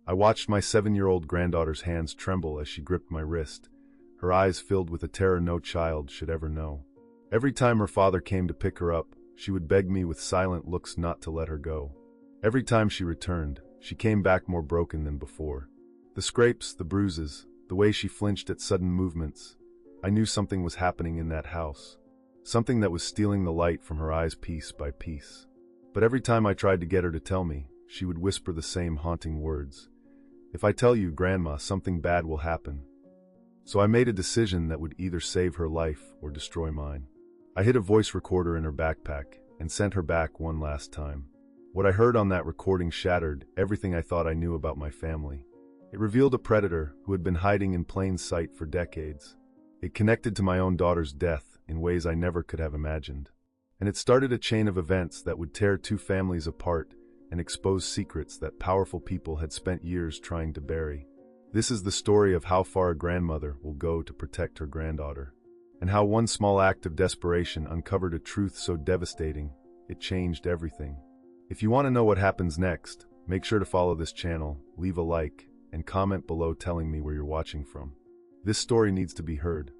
I watched my 7-year-old granddaughter's hands tremble as she gripped my wrist, her eyes filled with a terror no child should ever know. Every time her father came to pick her up, she would beg me with silent looks not to let her go. Every time she returned, she came back more broken than before. The scrapes, the bruises, the way she flinched at sudden movements, I knew something was happening in that house. Something that was stealing the light from her eyes piece by piece. But every time I tried to get her to tell me, she would whisper the same haunting words. "If I tell you, Grandma, something bad will happen." So I made a decision that would either save her life or destroy mine. I hid a voice recorder in her backpack and sent her back one last time. What I heard on that recording shattered everything I thought I knew about my family. It revealed a predator who had been hiding in plain sight for decades. It connected to my own daughter's death in ways I never could have imagined. And it started a chain of events that would tear two families apart and expose secrets that powerful people had spent years trying to bury. This is the story of how far a grandmother will go to protect her granddaughter, and how one small act of desperation uncovered a truth so devastating, it changed everything. If you want to know what happens next, make sure to follow this channel, leave a like, and comment below telling me where you're watching from. This story needs to be heard.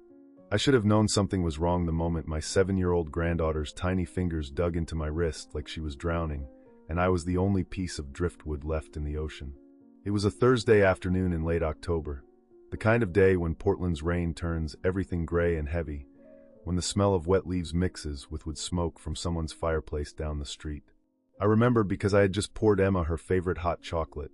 I should have known something was wrong the moment my 7-year-old granddaughter's tiny fingers dug into my wrist like she was drowning, and I was the only piece of driftwood left in the ocean. It was a Thursday afternoon in late October, the kind of day when Portland's rain turns everything gray and heavy, when the smell of wet leaves mixes with wood smoke from someone's fireplace down the street. I remember because I had just poured Emma her favorite hot chocolate,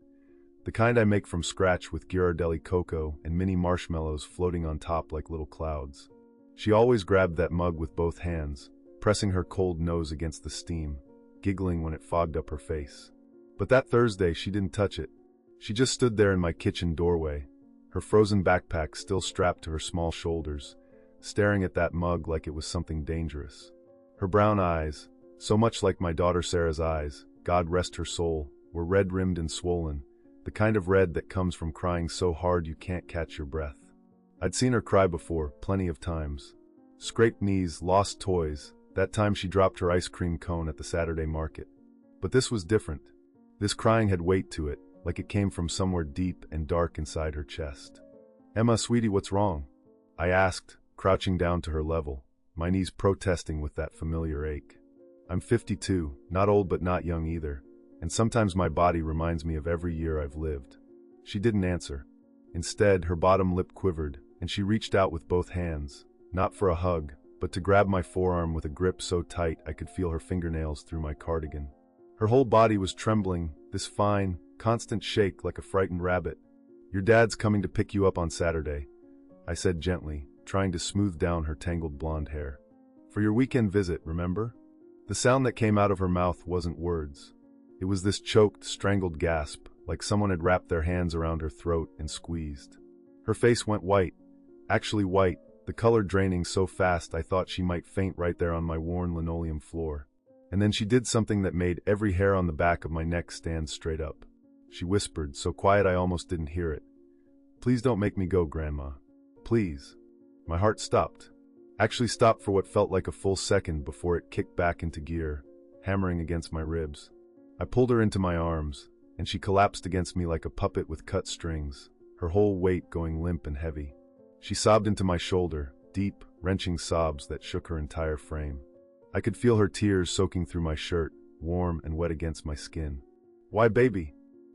the kind I make from scratch with Ghirardelli cocoa and mini marshmallows floating on top like little clouds. She always grabbed that mug with both hands, pressing her cold nose against the steam, giggling when it fogged up her face. But that Thursday she didn't touch it. She just stood there in my kitchen doorway, her frozen backpack still strapped to her small shoulders, staring at that mug like it was something dangerous. Her brown eyes, so much like my daughter Sarah's eyes, God rest her soul, were red-rimmed and swollen, the kind of red that comes from crying so hard you can't catch your breath. I'd seen her cry before, plenty of times. Scraped knees, lost toys, that time she dropped her ice cream cone at the Saturday market. But this was different. This crying had weight to it, like it came from somewhere deep and dark inside her chest. "Emma, sweetie, what's wrong?" I asked, crouching down to her level, my knees protesting with that familiar ache. I'm 52, not old but not young either, and sometimes my body reminds me of every year I've lived. She didn't answer. Instead, her bottom lip quivered, and she reached out with both hands, not for a hug, but to grab my forearm with a grip so tight I could feel her fingernails through my cardigan. Her whole body was trembling, this fine, constant shake like a frightened rabbit. "Your dad's coming to pick you up on Saturday," I said gently, trying to smooth down her tangled blonde hair. "For your weekend visit, remember?" The sound that came out of her mouth wasn't words. It was this choked, strangled gasp, like someone had wrapped their hands around her throat and squeezed. Her face went white, actually white, the color draining so fast I thought she might faint right there on my worn linoleum floor. And then she did something that made every hair on the back of my neck stand straight up. She whispered, so quiet I almost didn't hear it. "Please don't make me go, Grandma. Please." My heart stopped. Actually stopped for what felt like a full second before it kicked back into gear, hammering against my ribs. I pulled her into my arms, and she collapsed against me like a puppet with cut strings, her whole weight going limp and heavy. She sobbed into my shoulder, deep, wrenching sobs that shook her entire frame. I could feel her tears soaking through my shirt, warm and wet against my skin. "Why, baby?"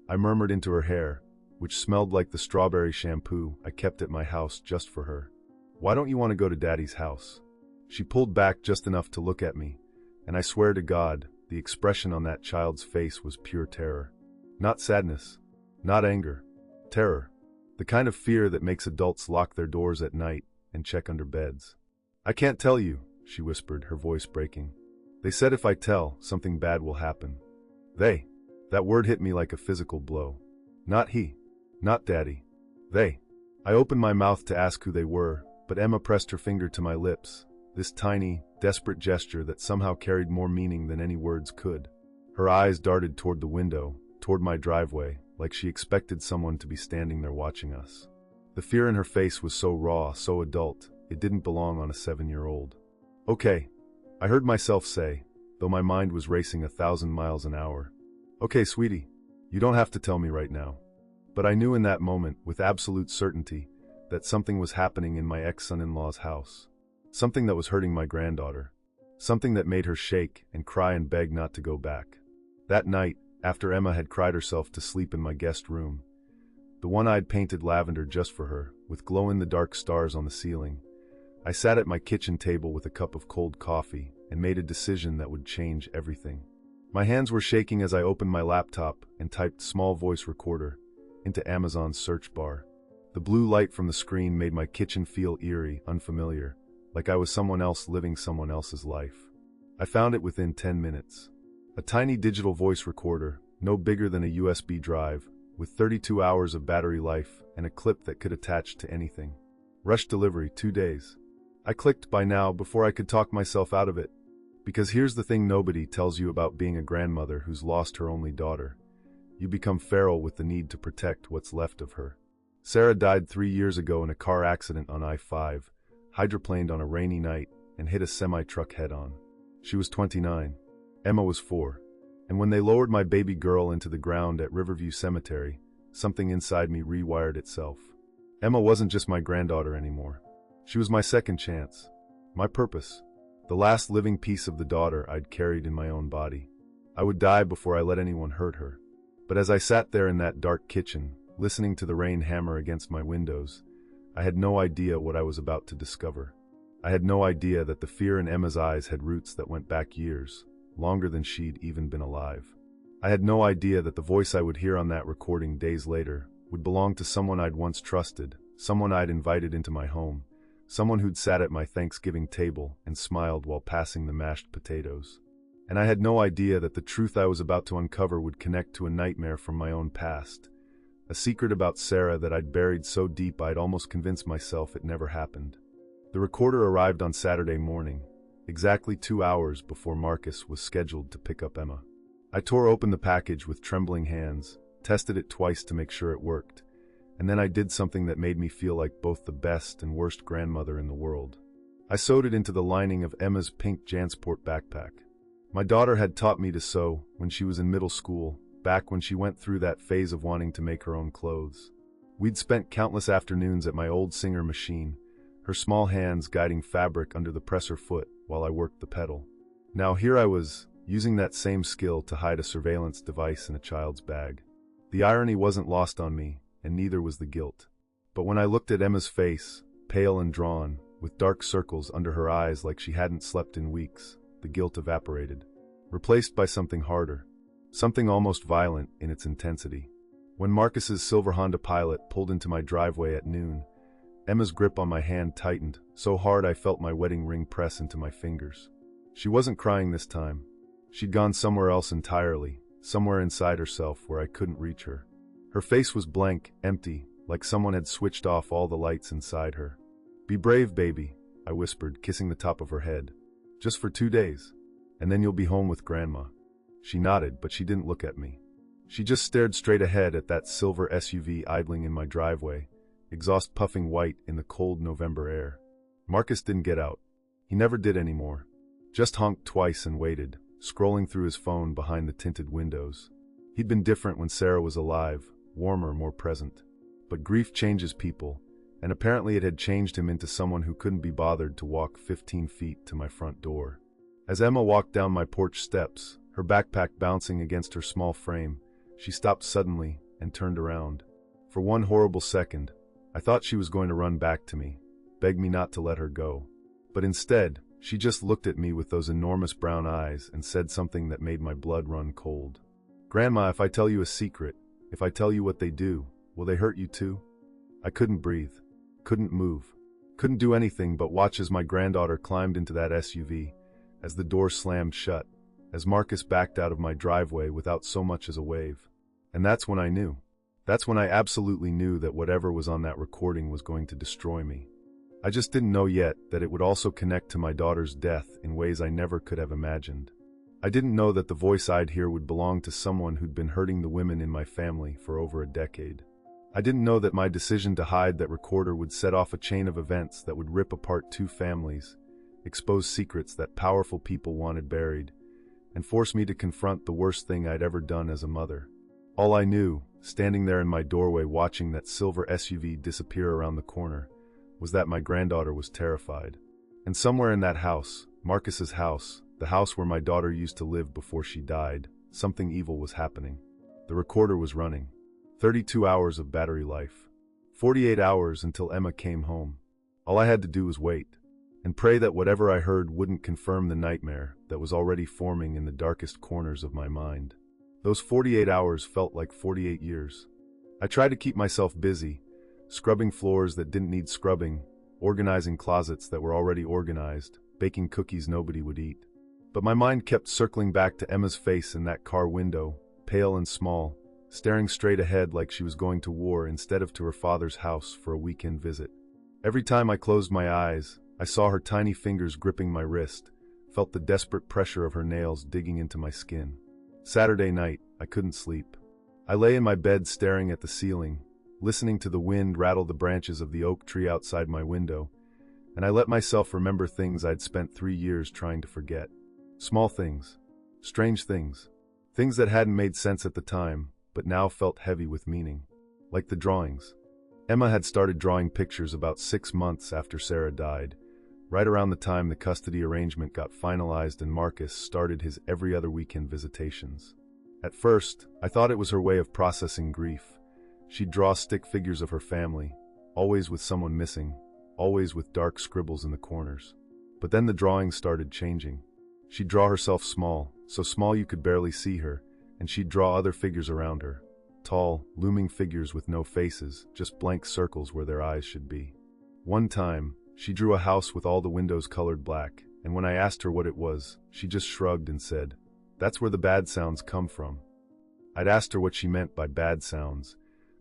I murmured into her hair, which smelled like the strawberry shampoo I kept at my house just for her. "Why don't you want to go to Daddy's house?" She pulled back just enough to look at me, and I swear to God, the expression on that child's face was pure terror. Not sadness, not anger, terror. The kind of fear that makes adults lock their doors at night and check under beds. "I can't tell you," she whispered, her voice breaking. "They said if I tell, something bad will happen." They. That word hit me like a physical blow. Not he. Not Daddy. They. I opened my mouth to ask who they were, but Emma pressed her finger to my lips, this tiny, desperate gesture that somehow carried more meaning than any words could. Her eyes darted toward the window, toward my driveway, like she expected someone to be standing there watching us. The fear in her face was so raw, so adult, it didn't belong on a 7-year-old. "Okay," I heard myself say, though my mind was racing 1,000 miles an hour. "Okay, sweetie, you don't have to tell me right now. But I knew in that moment, with absolute certainty, that something was happening in my ex-son-in-law's house. Something that was hurting my granddaughter. Something that made her shake and cry and beg not to go back. That night, after Emma had cried herself to sleep in my guest room, the one I'd painted lavender just for her, with glow-in-the-dark stars on the ceiling, I sat at my kitchen table with a cup of cold coffee and made a decision that would change everything. My hands were shaking as I opened my laptop and typed "small voice recorder" into Amazon's search bar. The blue light from the screen made my kitchen feel eerie, unfamiliar, like I was someone else living someone else's life. I found it within 10 minutes. A tiny digital voice recorder, no bigger than a USB drive, with 32 hours of battery life and a clip that could attach to anything. Rush delivery, 2 days. I clicked buy now before I could talk myself out of it. Because here's the thing nobody tells you about being a grandmother who's lost her only daughter. You become feral with the need to protect what's left of her. Sarah died 3 years ago in a car accident on I-5, hydroplaned on a rainy night, and hit a semi-truck head-on. She was 29. Emma was 4. And when they lowered my baby girl into the ground at Riverview Cemetery, something inside me rewired itself. Emma wasn't just my granddaughter anymore. She was my second chance. My purpose. The last living piece of the daughter I'd carried in my own body. I would die before I let anyone hurt her. But as I sat there in that dark kitchen, listening to the rain hammer against my windows, I had no idea what I was about to discover. I had no idea that the fear in Emma's eyes had roots that went back years, longer than she'd even been alive. I had no idea that the voice I would hear on that recording days later would belong to someone I'd once trusted, someone I'd invited into my home, someone who'd sat at my Thanksgiving table and smiled while passing the mashed potatoes. And I had no idea that the truth I was about to uncover would connect to a nightmare from my own past, a secret about Sarah that I'd buried so deep I'd almost convinced myself it never happened. The recorder arrived on Saturday morning, exactly 2 hours before Marcus was scheduled to pick up Emma. I tore open the package with trembling hands, tested it twice to make sure it worked, and then I did something that made me feel like both the best and worst grandmother in the world. I sewed it into the lining of Emma's pink JanSport backpack. My daughter had taught me to sew when she was in middle school, back when she went through that phase of wanting to make her own clothes. We'd spent countless afternoons at my old Singer machine, her small hands guiding fabric under the presser foot while I worked the pedal. Now here I was, using that same skill to hide a surveillance device in a child's bag. The irony wasn't lost on me, and neither was the guilt. But when I looked at Emma's face, pale and drawn, with dark circles under her eyes like she hadn't slept in weeks, the guilt evaporated, replaced by something harder, something almost violent in its intensity. When Marcus's silver Honda Pilot pulled into my driveway at noon, Emma's grip on my hand tightened, so hard I felt my wedding ring press into my fingers. She wasn't crying this time. She'd gone somewhere else entirely, somewhere inside herself where I couldn't reach her. Her face was blank, empty, like someone had switched off all the lights inside her. "Be brave, baby," I whispered, kissing the top of her head. "Just for 2 days. And then you'll be home with Grandma." She nodded, but she didn't look at me. She just stared straight ahead at that silver SUV idling in my driveway, exhaust puffing white in the cold November air. Marcus didn't get out. He never did anymore. Just honked twice and waited, scrolling through his phone behind the tinted windows. He'd been different when Sarah was alive, warmer, more present. But grief changes people, and apparently it had changed him into someone who couldn't be bothered to walk 15 feet to my front door. As Emma walked down my porch steps, her backpack bouncing against her small frame, she stopped suddenly and turned around. For one horrible second, I thought she was going to run back to me, beg me not to let her go. But instead, she just looked at me with those enormous brown eyes and said something that made my blood run cold. "Grandma, if I tell you a secret, if I tell you what they do, will they hurt you too?" I couldn't breathe, couldn't move, couldn't do anything but watch as my granddaughter climbed into that SUV, as the door slammed shut, as Marcus backed out of my driveway without so much as a wave. And that's when I knew. That's when I absolutely knew that whatever was on that recording was going to destroy me. I just didn't know yet that it would also connect to my daughter's death in ways I never could have imagined. I didn't know that the voice I'd hear would belong to someone who'd been hurting the women in my family for over a decade. I didn't know that my decision to hide that recorder would set off a chain of events that would rip apart 2 families, expose secrets that powerful people wanted buried, and force me to confront the worst thing I'd ever done as a mother. All I knew standing there in my doorway watching that silver SUV disappear around the corner, was that my granddaughter was terrified. And somewhere in that house, Marcus's house, the house where my daughter used to live before she died, something evil was happening. The recorder was running. 32 hours of battery life. 48 hours until Emma came home. All I had to do was wait, and pray that whatever I heard wouldn't confirm the nightmare that was already forming in the darkest corners of my mind. Those 48 hours felt like 48 years. I tried to keep myself busy, scrubbing floors that didn't need scrubbing, organizing closets that were already organized, baking cookies nobody would eat. But my mind kept circling back to Emma's face in that car window, pale and small, staring straight ahead like she was going to war instead of to her father's house for a weekend visit. Every time I closed my eyes, I saw her tiny fingers gripping my wrist, felt the desperate pressure of her nails digging into my skin. Saturday night, I couldn't sleep. I lay in my bed staring at the ceiling, listening to the wind rattle the branches of the oak tree outside my window, and I let myself remember things I'd spent 3 years trying to forget. Small things, strange things, things that hadn't made sense at the time, but now felt heavy with meaning. Like the drawings. Emma had started drawing pictures about 6 months after Sarah died, right around the time the custody arrangement got finalized and Marcus started his every other weekend visitations. At first, I thought it was her way of processing grief. She'd draw stick figures of her family, always with someone missing, always with dark scribbles in the corners. But then the drawings started changing. She'd draw herself small, so small you could barely see her, and she'd draw other figures around her. Tall, looming figures with no faces, just blank circles where their eyes should be. One time, she drew a house with all the windows colored black, and when I asked her what it was, she just shrugged and said, "That's where the bad sounds come from." I'd asked her what she meant by bad sounds,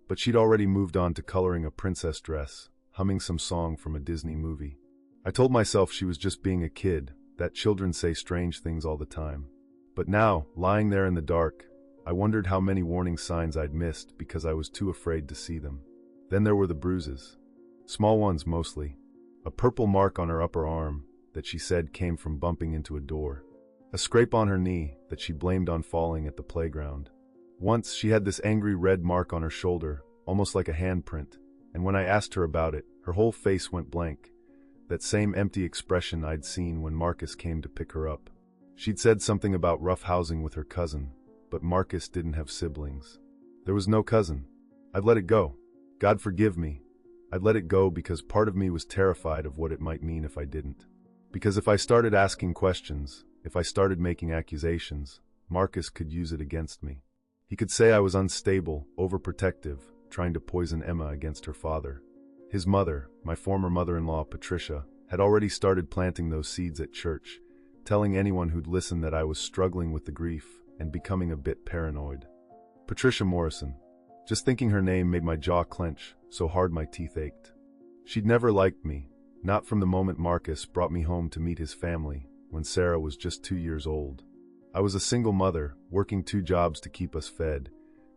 but she'd already moved on to coloring a princess dress, humming some song from a Disney movie. I told myself she was just being a kid, that children say strange things all the time. But now, lying there in the dark, I wondered how many warning signs I'd missed because I was too afraid to see them. Then there were the bruises. Small ones mostly. A purple mark on her upper arm that she said came from bumping into a door. A scrape on her knee that she blamed on falling at the playground. Once she had this angry red mark on her shoulder, almost like a handprint, and when I asked her about it, her whole face went blank. That same empty expression I'd seen when Marcus came to pick her up. She'd said something about rough housing with her cousin, but Marcus didn't have siblings. There was no cousin. I'd let it go. God forgive me. I'd let it go because part of me was terrified of what it might mean if I didn't. Because if I started asking questions, if I started making accusations, Marcus could use it against me. He could say I was unstable, overprotective, trying to poison Emma against her father. His mother, my former mother-in-law Patricia, had already started planting those seeds at church, telling anyone who'd listen that I was struggling with the grief and becoming a bit paranoid. Patricia Morrison. Just thinking her name made my jaw clench, so hard my teeth ached. She'd never liked me, not from the moment Marcus brought me home to meet his family, when Sarah was just 2 years old. I was a single mother, working 2 jobs to keep us fed,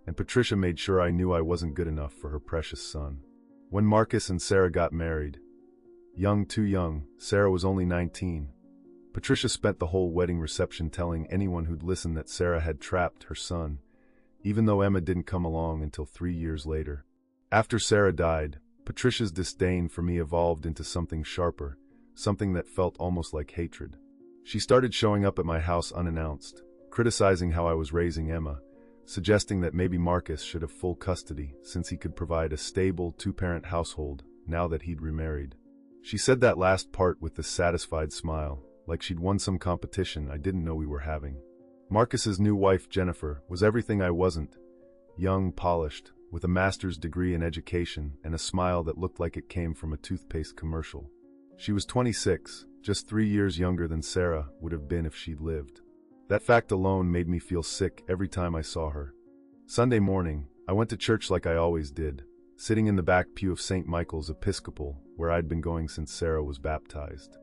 and Patricia made sure I knew I wasn't good enough for her precious son. When Marcus and Sarah got married, too young, Sarah was only 19. Patricia spent the whole wedding reception telling anyone who'd listen that Sarah had trapped her son, even though Emma didn't come along until 3 years later. After Sarah died, Patricia's disdain for me evolved into something sharper, something that felt almost like hatred. She started showing up at my house unannounced, criticizing how I was raising Emma, suggesting that maybe Marcus should have full custody since he could provide a stable 2-parent household now that he'd remarried. She said that last part with this satisfied smile, like she'd won some competition I didn't know we were having. Marcus's new wife, Jennifer, was everything I wasn't. Young, polished, with a master's degree in education and a smile that looked like it came from a toothpaste commercial. She was 26, just 3 years younger than Sarah would have been if she'd lived. That fact alone made me feel sick every time I saw her. Sunday morning, I went to church like I always did, sitting in the back pew of St. Michael's Episcopal, where I'd been going since Sarah was baptized.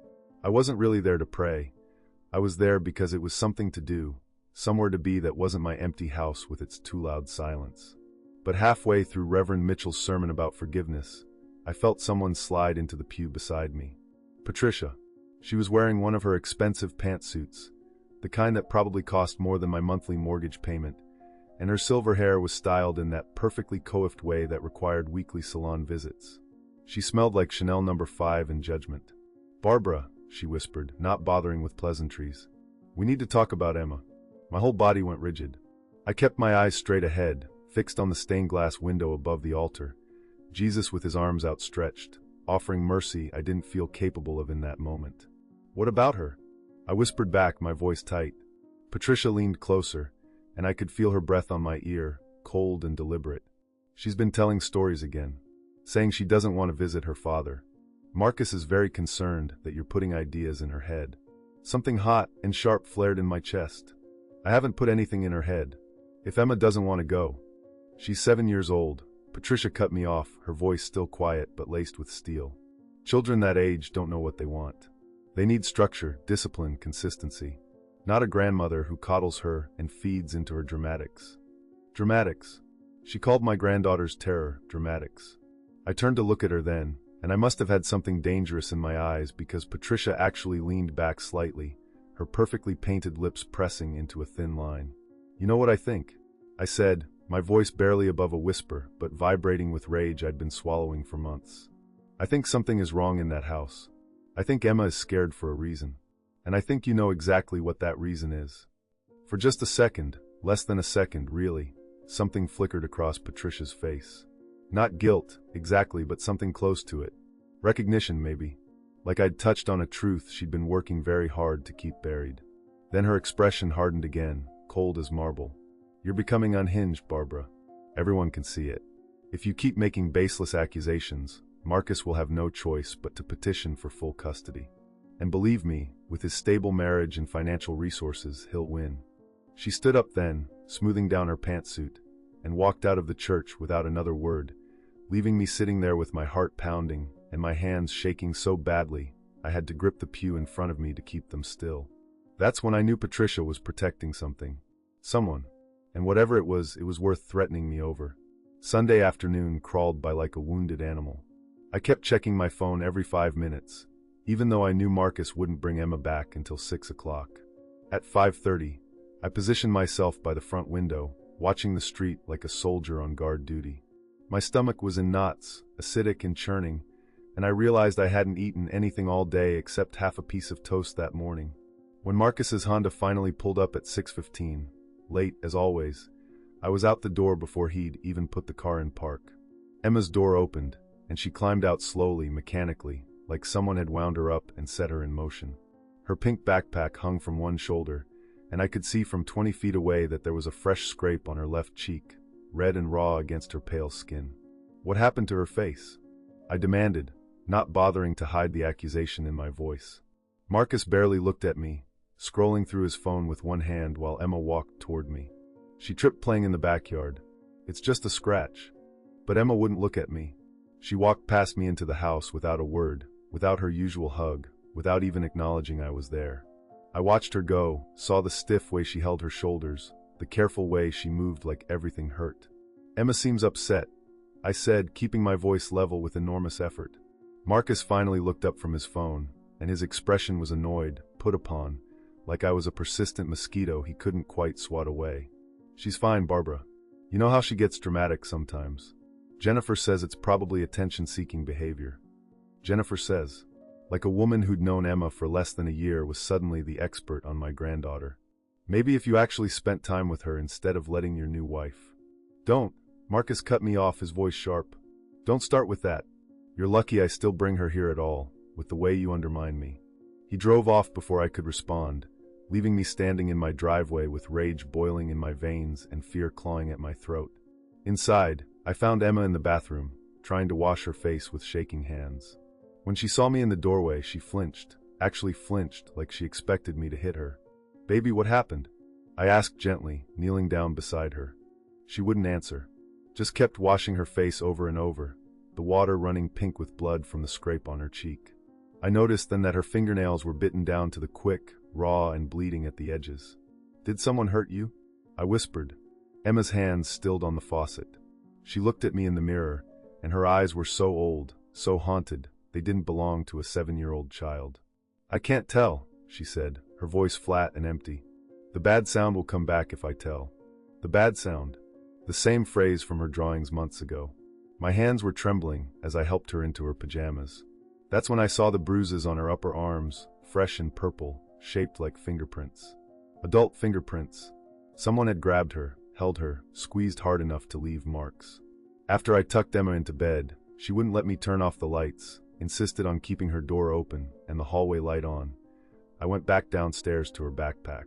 I wasn't really there to pray. I was there because it was something to do, somewhere to be that wasn't my empty house with its too loud silence. But halfway through Reverend Mitchell's sermon about forgiveness, I felt someone slide into the pew beside me. Patricia. She was wearing one of her expensive pantsuits, the kind that probably cost more than my monthly mortgage payment, and her silver hair was styled in that perfectly coiffed way that required weekly salon visits. She smelled like Chanel No. 5 in Judgment. "Barbara," she whispered, not bothering with pleasantries. "We need to talk about Emma." My whole body went rigid. I kept my eyes straight ahead, fixed on the stained glass window above the altar. Jesus with his arms outstretched, offering mercy I didn't feel capable of in that moment. "What about her?" I whispered back, my voice tight. Patricia leaned closer, and I could feel her breath on my ear, cold and deliberate. "She's been telling stories again, saying she doesn't want to visit her father. Marcus is very concerned that you're putting ideas in her head." Something hot and sharp flared in my chest. I haven't put anything in her head. If Emma doesn't want to go, she's 7 years old. Patricia cut me off, her voice still quiet but laced with steel. Children that age don't know what they want. They need structure, discipline, consistency. Not a grandmother who coddles her and feeds into her dramatics. Dramatics. She called my granddaughter's terror dramatics. I turned to look at her then, and I must have had something dangerous in my eyes because Patricia actually leaned back slightly, her perfectly painted lips pressing into a thin line. "You know what I think?" I said, my voice barely above a whisper, but vibrating with rage I'd been swallowing for months. "I think something is wrong in that house. I think Emma is scared for a reason. And I think you know exactly what that reason is." For just a second, less than a second, really, something flickered across Patricia's face. Not guilt, exactly, but something close to it. Recognition, maybe. Like I'd touched on a truth she'd been working very hard to keep buried. Then her expression hardened again, cold as marble. "You're becoming unhinged, Barbara. Everyone can see it. If you keep making baseless accusations, Marcus will have no choice but to petition for full custody. And believe me, with his stable marriage and financial resources, he'll win." She stood up then, smoothing down her pantsuit, and walked out of the church without another word, leaving me sitting there with my heart pounding and my hands shaking so badly I had to grip the pew in front of me to keep them still. That's when I knew Patricia was protecting something. Someone. And whatever it was worth threatening me over. Sunday afternoon crawled by like a wounded animal. I kept checking my phone every 5 minutes, even though I knew Marcus wouldn't bring Emma back until 6 o'clock. At 5:30, I positioned myself by the front window, watching the street like a soldier on guard duty. My stomach was in knots, acidic and churning, and I realized I hadn't eaten anything all day except half a piece of toast that morning. When Marcus's Honda finally pulled up at 6:15, late as always, I was out the door before he'd even put the car in park. Emma's door opened, and she climbed out slowly, mechanically, like someone had wound her up and set her in motion. Her pink backpack hung from one shoulder, and I could see from 20 feet away that there was a fresh scrape on her left cheek, red and raw against her pale skin. "What happened to her face?" I demanded, not bothering to hide the accusation in my voice. Marcus barely looked at me, scrolling through his phone with one hand while Emma walked toward me. "She tripped playing in the backyard. It's just a scratch." But Emma wouldn't look at me. She walked past me into the house without a word, without her usual hug, without even acknowledging I was there. I watched her go, saw the stiff way she held her shoulders, the careful way she moved like everything hurt. "Emma seems upset," I said, keeping my voice level with enormous effort. Marcus finally looked up from his phone, and his expression was annoyed, put upon, like I was a persistent mosquito he couldn't quite swat away. "She's fine, Barbara. You know how she gets dramatic sometimes. Jennifer says it's probably attention-seeking behavior." Jennifer says, like a woman who'd known Emma for less than a year was suddenly the expert on my granddaughter. "Maybe if you actually spent time with her instead of letting your new wife." "Don't," Marcus cut me off, his voice sharp. "Don't start with that. You're lucky I still bring her here at all, with the way you undermine me." He drove off before I could respond, leaving me standing in my driveway with rage boiling in my veins and fear clawing at my throat. Inside, I found Emma in the bathroom, trying to wash her face with shaking hands. When she saw me in the doorway, she flinched, actually flinched like she expected me to hit her. "Baby, what happened?" I asked gently, kneeling down beside her. She wouldn't answer, just kept washing her face over and over, the water running pink with blood from the scrape on her cheek. I noticed then that her fingernails were bitten down to the quick, raw and bleeding at the edges. "Did someone hurt you?" I whispered. Emma's hands stilled on the faucet. She looked at me in the mirror, and her eyes were so old, so haunted, they didn't belong to a 7-year-old child. "I can't tell," she said, her voice flat and empty. "The bad sound will come back if I tell." The bad sound. The same phrase from her drawings months ago. My hands were trembling as I helped her into her pajamas. That's when I saw the bruises on her upper arms, fresh and purple, shaped like fingerprints. Adult fingerprints. Someone had grabbed her, held her, squeezed hard enough to leave marks. After I tucked Emma into bed, she wouldn't let me turn off the lights, insisted on keeping her door open and the hallway light on. I went back downstairs to her backpack.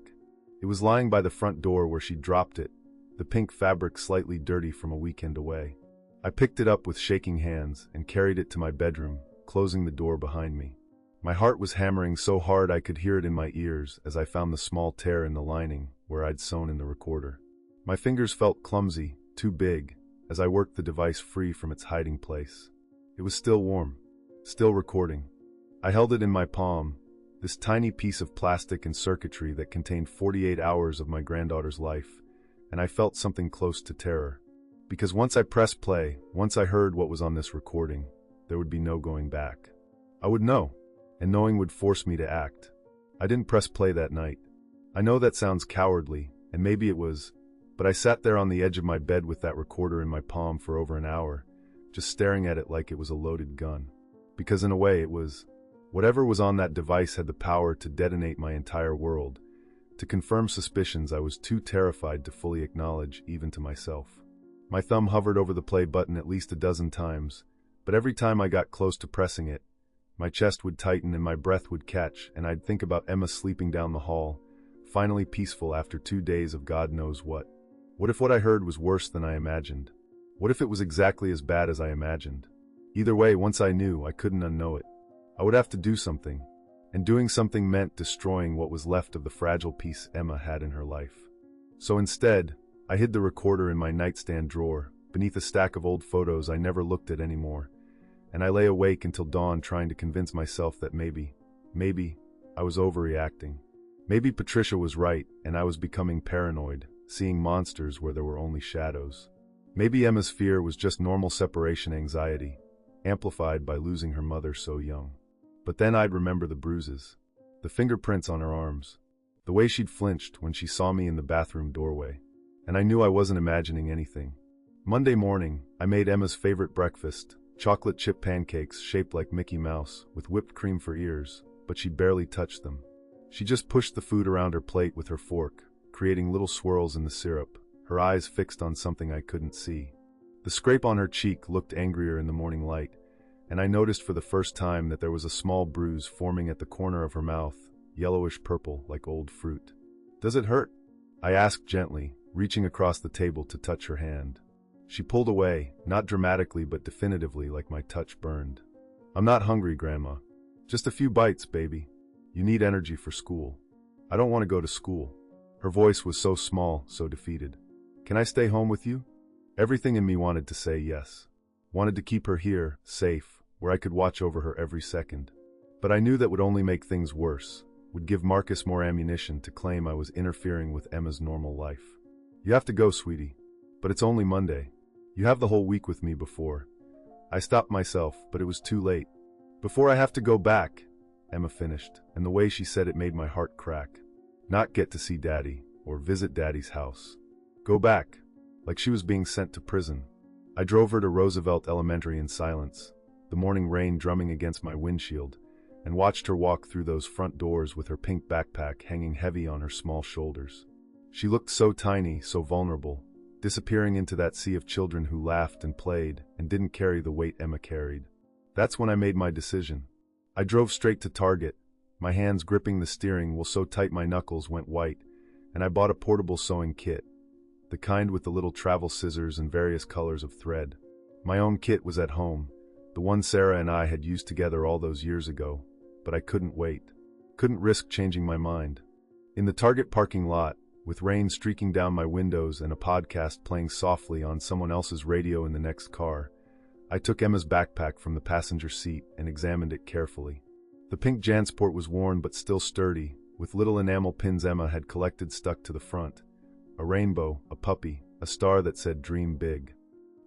It was lying by the front door where she'd dropped it, the pink fabric slightly dirty from a weekend away. I picked it up with shaking hands and carried it to my bedroom, closing the door behind me. My heart was hammering so hard I could hear it in my ears as I found the small tear in the lining where I'd sewn in the recorder. My fingers felt clumsy, too big, as I worked the device free from its hiding place. It was still warm, still recording. I held it in my palm, this tiny piece of plastic and circuitry that contained 48 hours of my granddaughter's life, and I felt something close to terror. Because once I pressed play, once I heard what was on this recording, there would be no going back. I would know, and knowing would force me to act. I didn't press play that night. I know that sounds cowardly, and maybe it was, but I sat there on the edge of my bed with that recorder in my palm for over an hour, just staring at it like it was a loaded gun. Because in a way it was. Whatever was on that device had the power to detonate my entire world, to confirm suspicions I was too terrified to fully acknowledge even to myself. My thumb hovered over the play button at least a dozen times, but every time I got close to pressing it, my chest would tighten and my breath would catch, and I'd think about Emma sleeping down the hall, finally peaceful after 2 days of God knows what. What if what I heard was worse than I imagined? What if it was exactly as bad as I imagined? Either way, once I knew, I couldn't unknow it. I would have to do something, and doing something meant destroying what was left of the fragile piece Emma had in her life. So instead, I hid the recorder in my nightstand drawer, beneath a stack of old photos I never looked at anymore, and I lay awake until dawn trying to convince myself that maybe, I was overreacting. Maybe Patricia was right, and I was becoming paranoid, seeing monsters where there were only shadows. Maybe Emma's fear was just normal separation anxiety, amplified by losing her mother so young. But then I'd remember the bruises, the fingerprints on her arms, the way she'd flinched when she saw me in the bathroom doorway. And I knew I wasn't imagining anything. Monday morning, I made Emma's favorite breakfast, chocolate chip pancakes shaped like Mickey Mouse, with whipped cream for ears, but she barely touched them. She just pushed the food around her plate with her fork, creating little swirls in the syrup, her eyes fixed on something I couldn't see. The scrape on her cheek looked angrier in the morning light, and I noticed for the first time that there was a small bruise forming at the corner of her mouth, yellowish purple like old fruit. "Does it hurt?" I asked gently, reaching across the table to touch her hand. She pulled away, not dramatically but definitively, like my touch burned. "I'm not hungry, Grandma. Just a few bites, baby. You need energy for school." "I don't want to go to school." Her voice was so small, so defeated. "Can I stay home with you?" Everything in me wanted to say yes. Wanted to keep her here, safe, where I could watch over her every second. But I knew that would only make things worse, would give Marcus more ammunition to claim I was interfering with Emma's normal life. "You have to go, sweetie. But it's only Monday. You have the whole week with me before." I stopped myself, but it was too late. "Before I have to go back," Emma finished, and the way she said it made my heart crack. Not get to see Daddy, or visit Daddy's house. Go back, like she was being sent to prison. I drove her to Roosevelt Elementary in silence, the morning rain drumming against my windshield, and watched her walk through those front doors with her pink backpack hanging heavy on her small shoulders. She looked so tiny, so vulnerable, disappearing into that sea of children who laughed and played and didn't carry the weight Emma carried. That's when I made my decision. I drove straight to Target, my hands gripping the steering wheel so tight my knuckles went white, and I bought a portable sewing kit, the kind with the little travel scissors and various colors of thread. My own kit was at home, the one Sarah and I had used together all those years ago, but I couldn't wait. Couldn't risk changing my mind. In the Target parking lot, with rain streaking down my windows and a podcast playing softly on someone else's radio in the next car, I took Emma's backpack from the passenger seat and examined it carefully. The pink Jansport was worn but still sturdy, with little enamel pins Emma had collected stuck to the front. A rainbow, a puppy, a star that said "Dream Big."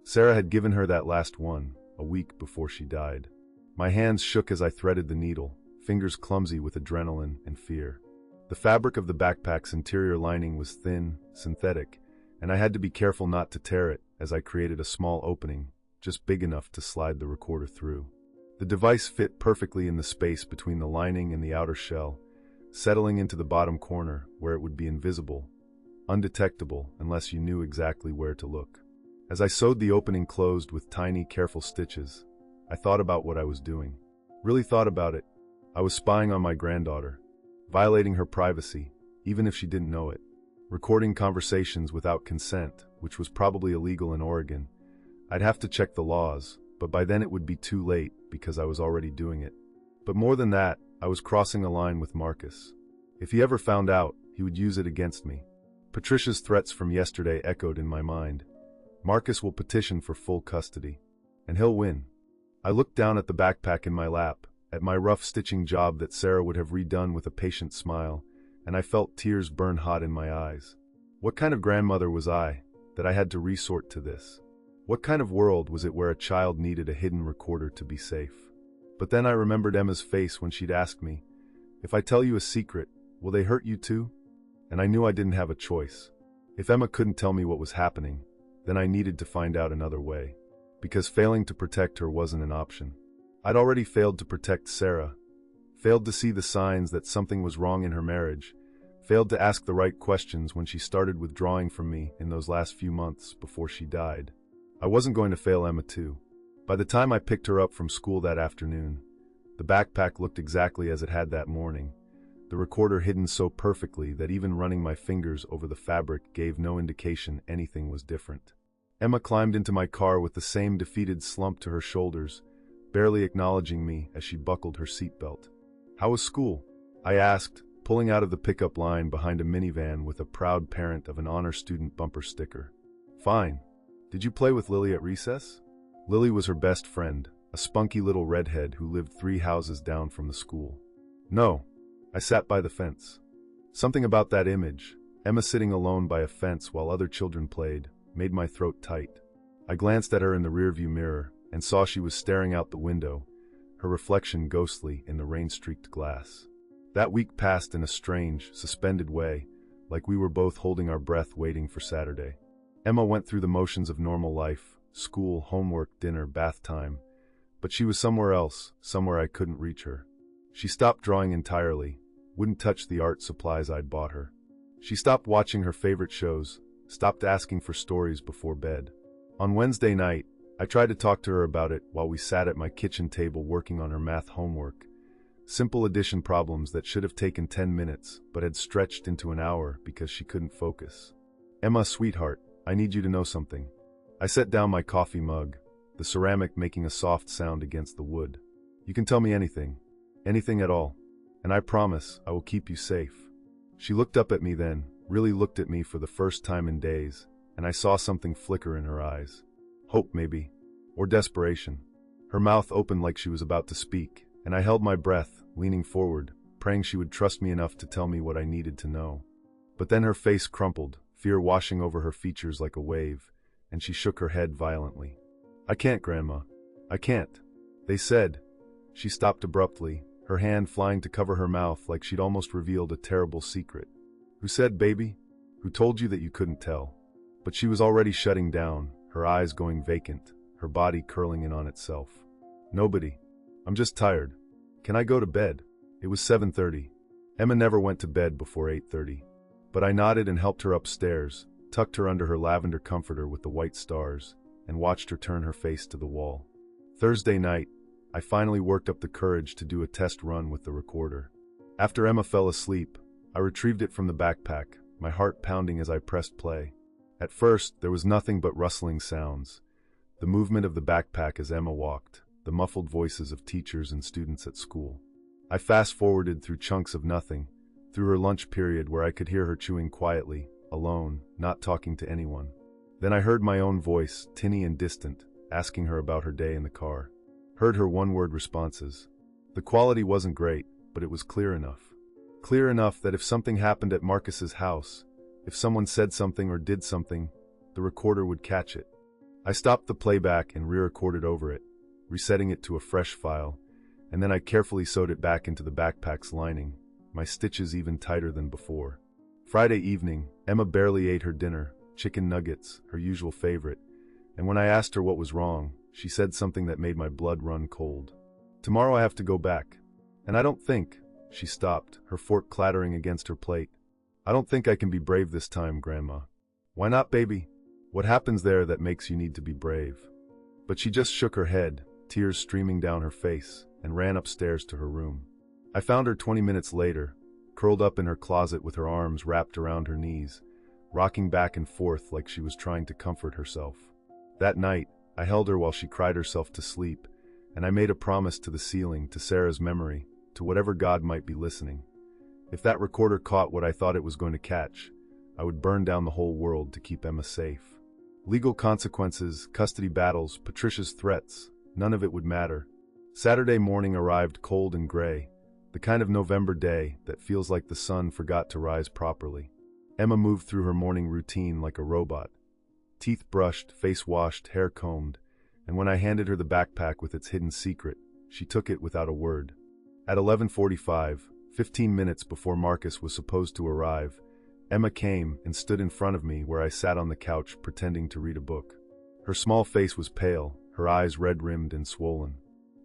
Sarah had given her that last one, a week before she died. My hands shook as I threaded the needle, fingers clumsy with adrenaline and fear. The fabric of the backpack's interior lining was thin, synthetic, and I had to be careful not to tear it as I created a small opening, just big enough to slide the recorder through. The device fit perfectly in the space between the lining and the outer shell, settling into the bottom corner where it would be invisible, undetectable unless you knew exactly where to look. As I sewed the opening closed with tiny, careful stitches, I thought about what I was doing. Really thought about it. I was spying on my granddaughter, violating her privacy, even if she didn't know it. Recording conversations without consent, which was probably illegal in Oregon. I'd have to check the laws, but by then it would be too late because I was already doing it. But more than that, I was crossing a line with Marcus. If he ever found out, he would use it against me. Patricia's threats from yesterday echoed in my mind. Marcus will petition for full custody, and he'll win. I looked down at the backpack in my lap, at my rough stitching job that Sarah would have redone with a patient smile, and I felt tears burn hot in my eyes. What kind of grandmother was I, that I had to resort to this? What kind of world was it where a child needed a hidden recorder to be safe? But then I remembered Emma's face when she'd asked me, "If I tell you a secret, will they hurt you too?" And I knew I didn't have a choice. If Emma couldn't tell me what was happening, then I needed to find out another way. Because failing to protect her wasn't an option. I'd already failed to protect Sarah, failed to see the signs that something was wrong in her marriage, failed to ask the right questions when she started withdrawing from me in those last few months before she died. I wasn't going to fail Emma too. By the time I picked her up from school that afternoon, the backpack looked exactly as it had that morning, the recorder hidden so perfectly that even running my fingers over the fabric gave no indication anything was different. Emma climbed into my car with the same defeated slump to her shoulders, barely acknowledging me as she buckled her seatbelt. "How was school?" I asked, pulling out of the pickup line behind a minivan with a proud parent of an honor student bumper sticker. "Fine. Did you play with Lily at recess?" Lily was her best friend, a spunky little redhead who lived 3 houses down from the school. "No. I sat by the fence." Something about that image, Emma sitting alone by a fence while other children played, made my throat tight. I glanced at her in the rearview mirror and saw she was staring out the window, her reflection ghostly in the rain-streaked glass. That week passed in a strange, suspended way, like we were both holding our breath waiting for Saturday. Emma went through the motions of normal life, school, homework, dinner, bath time, but she was somewhere else, somewhere I couldn't reach her. She stopped drawing entirely, wouldn't touch the art supplies I'd bought her. She stopped watching her favorite shows, stopped asking for stories before bed. On Wednesday night, I tried to talk to her about it while we sat at my kitchen table working on her math homework. Simple addition problems that should have taken 10 minutes, but had stretched into an hour because she couldn't focus. "Emma, sweetheart, I need you to know something." I set down my coffee mug, the ceramic making a soft sound against the wood. "You can tell me anything. Anything at all. And I promise I will keep you safe." She looked up at me then, really looked at me for the first time in days, and I saw something flicker in her eyes. Hope, maybe. Or desperation. Her mouth opened like she was about to speak, and I held my breath, leaning forward, praying she would trust me enough to tell me what I needed to know. But then her face crumpled, fear washing over her features like a wave, and she shook her head violently. "I can't, Grandma. I can't. They said." She stopped abruptly, her hand flying to cover her mouth like she'd almost revealed a terrible secret. "Who said, baby? Who told you that you couldn't tell?" But she was already shutting down, her eyes going vacant, her body curling in on itself. "Nobody. I'm just tired. Can I go to bed?" It was 7:30. Emma never went to bed before 8:30. But I nodded and helped her upstairs, tucked her under her lavender comforter with the white stars, and watched her turn her face to the wall. Thursday night, I finally worked up the courage to do a test run with the recorder. After Emma fell asleep, I retrieved it from the backpack, my heart pounding as I pressed play. At first, there was nothing but rustling sounds, the movement of the backpack as Emma walked, the muffled voices of teachers and students at school. I fast-forwarded through chunks of nothing, through her lunch period where I could hear her chewing quietly, alone, not talking to anyone. Then I heard my own voice, tinny and distant, asking her about her day in the car. Heard her one-word responses. The quality wasn't great, but it was clear enough. Clear enough that if something happened at Marcus's house, if someone said something or did something, the recorder would catch it. I stopped the playback and re-recorded over it, resetting it to a fresh file, and then I carefully sewed it back into the backpack's lining, my stitches even tighter than before. Friday evening, Emma barely ate her dinner, chicken nuggets, her usual favorite, and when I asked her what was wrong, she said something that made my blood run cold. Tomorrow I have to go back. And I don't think, she stopped, her fork clattering against her plate. I don't think I can be brave this time, Grandma. Why not, baby? What happens there that makes you need to be brave? But she just shook her head, tears streaming down her face, and ran upstairs to her room. I found her 20 minutes later, curled up in her closet with her arms wrapped around her knees, rocking back and forth like she was trying to comfort herself. That night, I held her while she cried herself to sleep, and I made a promise to the ceiling, to Sarah's memory, to whatever God might be listening. If that recorder caught what I thought it was going to catch, I would burn down the whole world to keep Emma safe. Legal consequences, custody battles, Patricia's threats, none of it would matter. Saturday morning arrived cold and gray, the kind of November day that feels like the sun forgot to rise properly. Emma moved through her morning routine like a robot. Teeth brushed, face washed, hair combed, and when I handed her the backpack with its hidden secret, she took it without a word. At 11:45, 15 minutes before Marcus was supposed to arrive, Emma came and stood in front of me where I sat on the couch pretending to read a book. Her small face was pale, her eyes red-rimmed and swollen.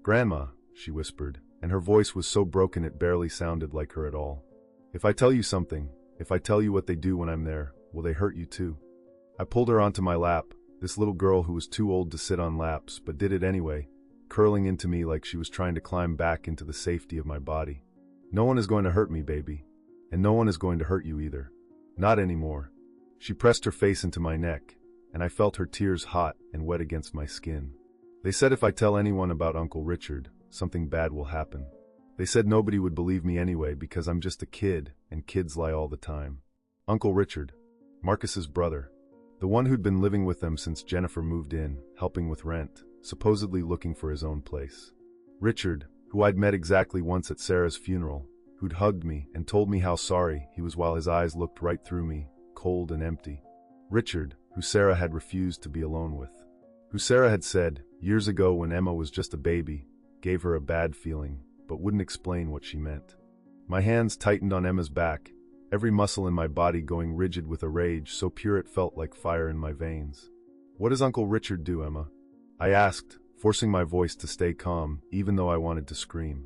"Grandma," she whispered, and her voice was so broken it barely sounded like her at all. "If I tell you something, if I tell you what they do when I'm there, will they hurt you too?" I pulled her onto my lap, this little girl who was too old to sit on laps but did it anyway, curling into me like she was trying to climb back into the safety of my body. "No one is going to hurt me, baby. And no one is going to hurt you either. Not anymore." She pressed her face into my neck, and I felt her tears hot and wet against my skin. "They said if I tell anyone about Uncle Richard, something bad will happen. They said nobody would believe me anyway because I'm just a kid, and kids lie all the time. Uncle Richard, Marcus's brother, the one who'd been living with them since Jennifer moved in, helping with rent, supposedly looking for his own place. Richard, who I'd met exactly once at Sarah's funeral, who'd hugged me and told me how sorry he was while his eyes looked right through me, cold and empty. Richard, who Sarah had refused to be alone with. Who Sarah had said, years ago when Emma was just a baby, gave her a bad feeling, but wouldn't explain what she meant. My hands tightened on Emma's back, every muscle in my body going rigid with a rage so pure it felt like fire in my veins. "What does Uncle Richard do, Emma?" I asked, forcing my voice to stay calm, even though I wanted to scream.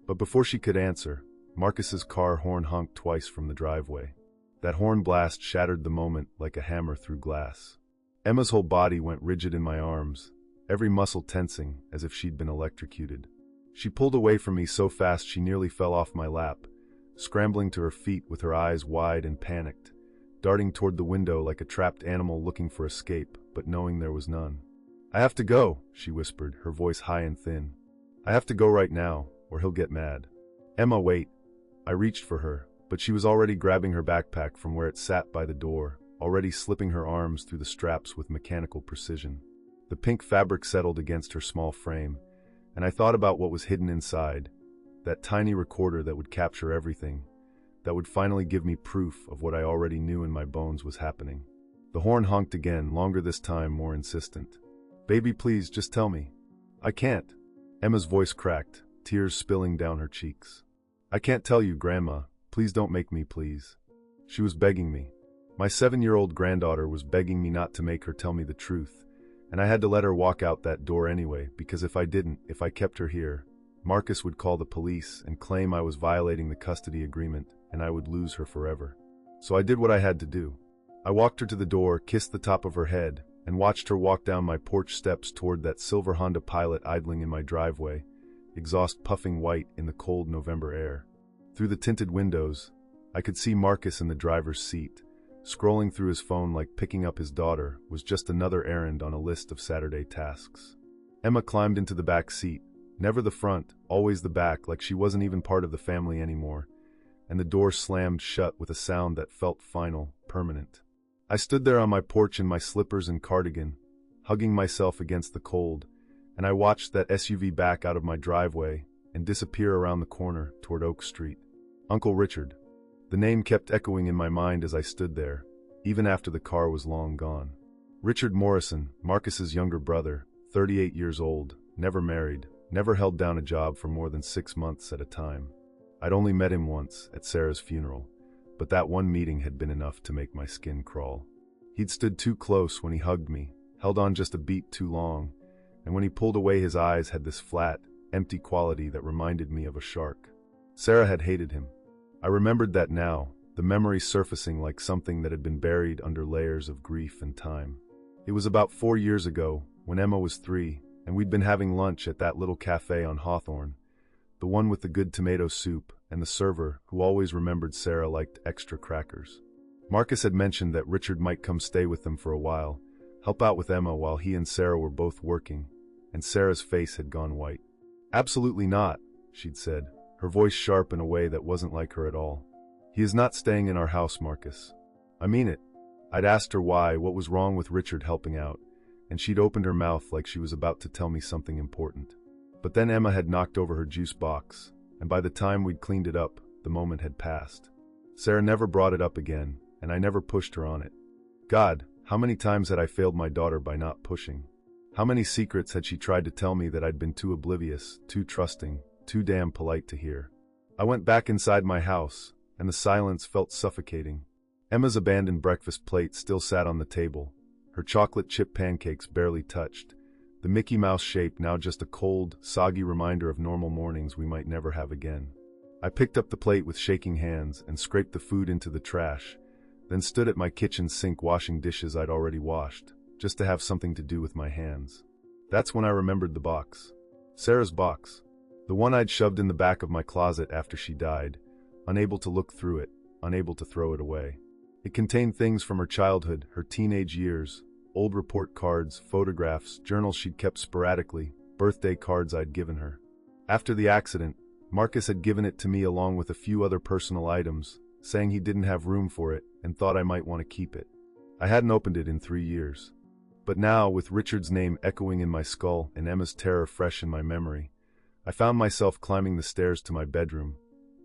But before she could answer, Marcus's car horn honked twice from the driveway. That horn blast shattered the moment like a hammer through glass. Emma's whole body went rigid in my arms, every muscle tensing as if she'd been electrocuted. She pulled away from me so fast she nearly fell off my lap, scrambling to her feet with her eyes wide and panicked, darting toward the window like a trapped animal looking for escape, but knowing there was none. "I have to go," she whispered, her voice high and thin. "I have to go right now, or he'll get mad." "Emma, wait." I reached for her, but she was already grabbing her backpack from where it sat by the door, already slipping her arms through the straps with mechanical precision. The pink fabric settled against her small frame, and I thought about what was hidden inside, that tiny recorder that would capture everything, that would finally give me proof of what I already knew in my bones was happening. The horn honked again, longer this time, more insistent. "Baby, please, just tell me." "I can't." Emma's voice cracked, tears spilling down her cheeks. "I can't tell you, Grandma. Please don't make me, please." She was begging me. My 7-year-old granddaughter was begging me not to make her tell me the truth, and I had to let her walk out that door anyway, because if I didn't, if I kept her here, Marcus would call the police and claim I was violating the custody agreement, and I would lose her forever. So I did what I had to do. I walked her to the door, kissed the top of her head, and watched her walk down my porch steps toward that silver Honda Pilot idling in my driveway, exhaust puffing white in the cold November air. Through the tinted windows, I could see Marcus in the driver's seat, scrolling through his phone like picking up his daughter was just another errand on a list of Saturday tasks. Emma climbed into the back seat, never the front, always the back, like she wasn't even part of the family anymore, and the door slammed shut with a sound that felt final, permanent. I stood there on my porch in my slippers and cardigan, hugging myself against the cold, and I watched that SUV back out of my driveway and disappear around the corner toward Oak Street. Uncle Richard. The name kept echoing in my mind as I stood there, even after the car was long gone. Richard Morrison, Marcus's younger brother, 38 years old, never married, never held down a job for more than 6 months at a time. I'd only met him once, at Sarah's funeral, but that one meeting had been enough to make my skin crawl. He'd stood too close when he hugged me, held on just a beat too long, and when he pulled away his eyes had this flat, empty quality that reminded me of a shark. Sarah had hated him. I remembered that now, the memory surfacing like something that had been buried under layers of grief and time. It was about 4 years ago, when Emma was 3, and we'd been having lunch at that little cafe on Hawthorne, the one with the good tomato soup, and the server, who always remembered Sarah liked extra crackers. Marcus had mentioned that Richard might come stay with them for a while, help out with Emma while he and Sarah were both working, and Sarah's face had gone white. "Absolutely not," she'd said, her voice sharp in a way that wasn't like her at all. "He is not staying in our house, Marcus. I mean it." I'd asked her why, what was wrong with Richard helping out, and she'd opened her mouth like she was about to tell me something important. But then Emma had knocked over her juice box, and by the time we'd cleaned it up, the moment had passed. Sarah never brought it up again, and I never pushed her on it. God, how many times had I failed my daughter by not pushing? How many secrets had she tried to tell me that I'd been too oblivious, too trusting, too damn polite to hear? I went back inside my house, and the silence felt suffocating. Emma's abandoned breakfast plate still sat on the table, her chocolate chip pancakes barely touched, the Mickey Mouse shape now just a cold, soggy reminder of normal mornings we might never have again. I picked up the plate with shaking hands and scraped the food into the trash, then stood at my kitchen sink washing dishes I'd already washed, just to have something to do with my hands. That's when I remembered the box. Sarah's box. The one I'd shoved in the back of my closet after she died, unable to look through it, unable to throw it away. It contained things from her childhood, her teenage years, old report cards, photographs, journals she'd kept sporadically, birthday cards I'd given her. After the accident, Marcus had given it to me along with a few other personal items, saying he didn't have room for it and thought I might want to keep it. I hadn't opened it in 3 years. But now, with Richard's name echoing in my skull and Emma's terror fresh in my memory, I found myself climbing the stairs to my bedroom,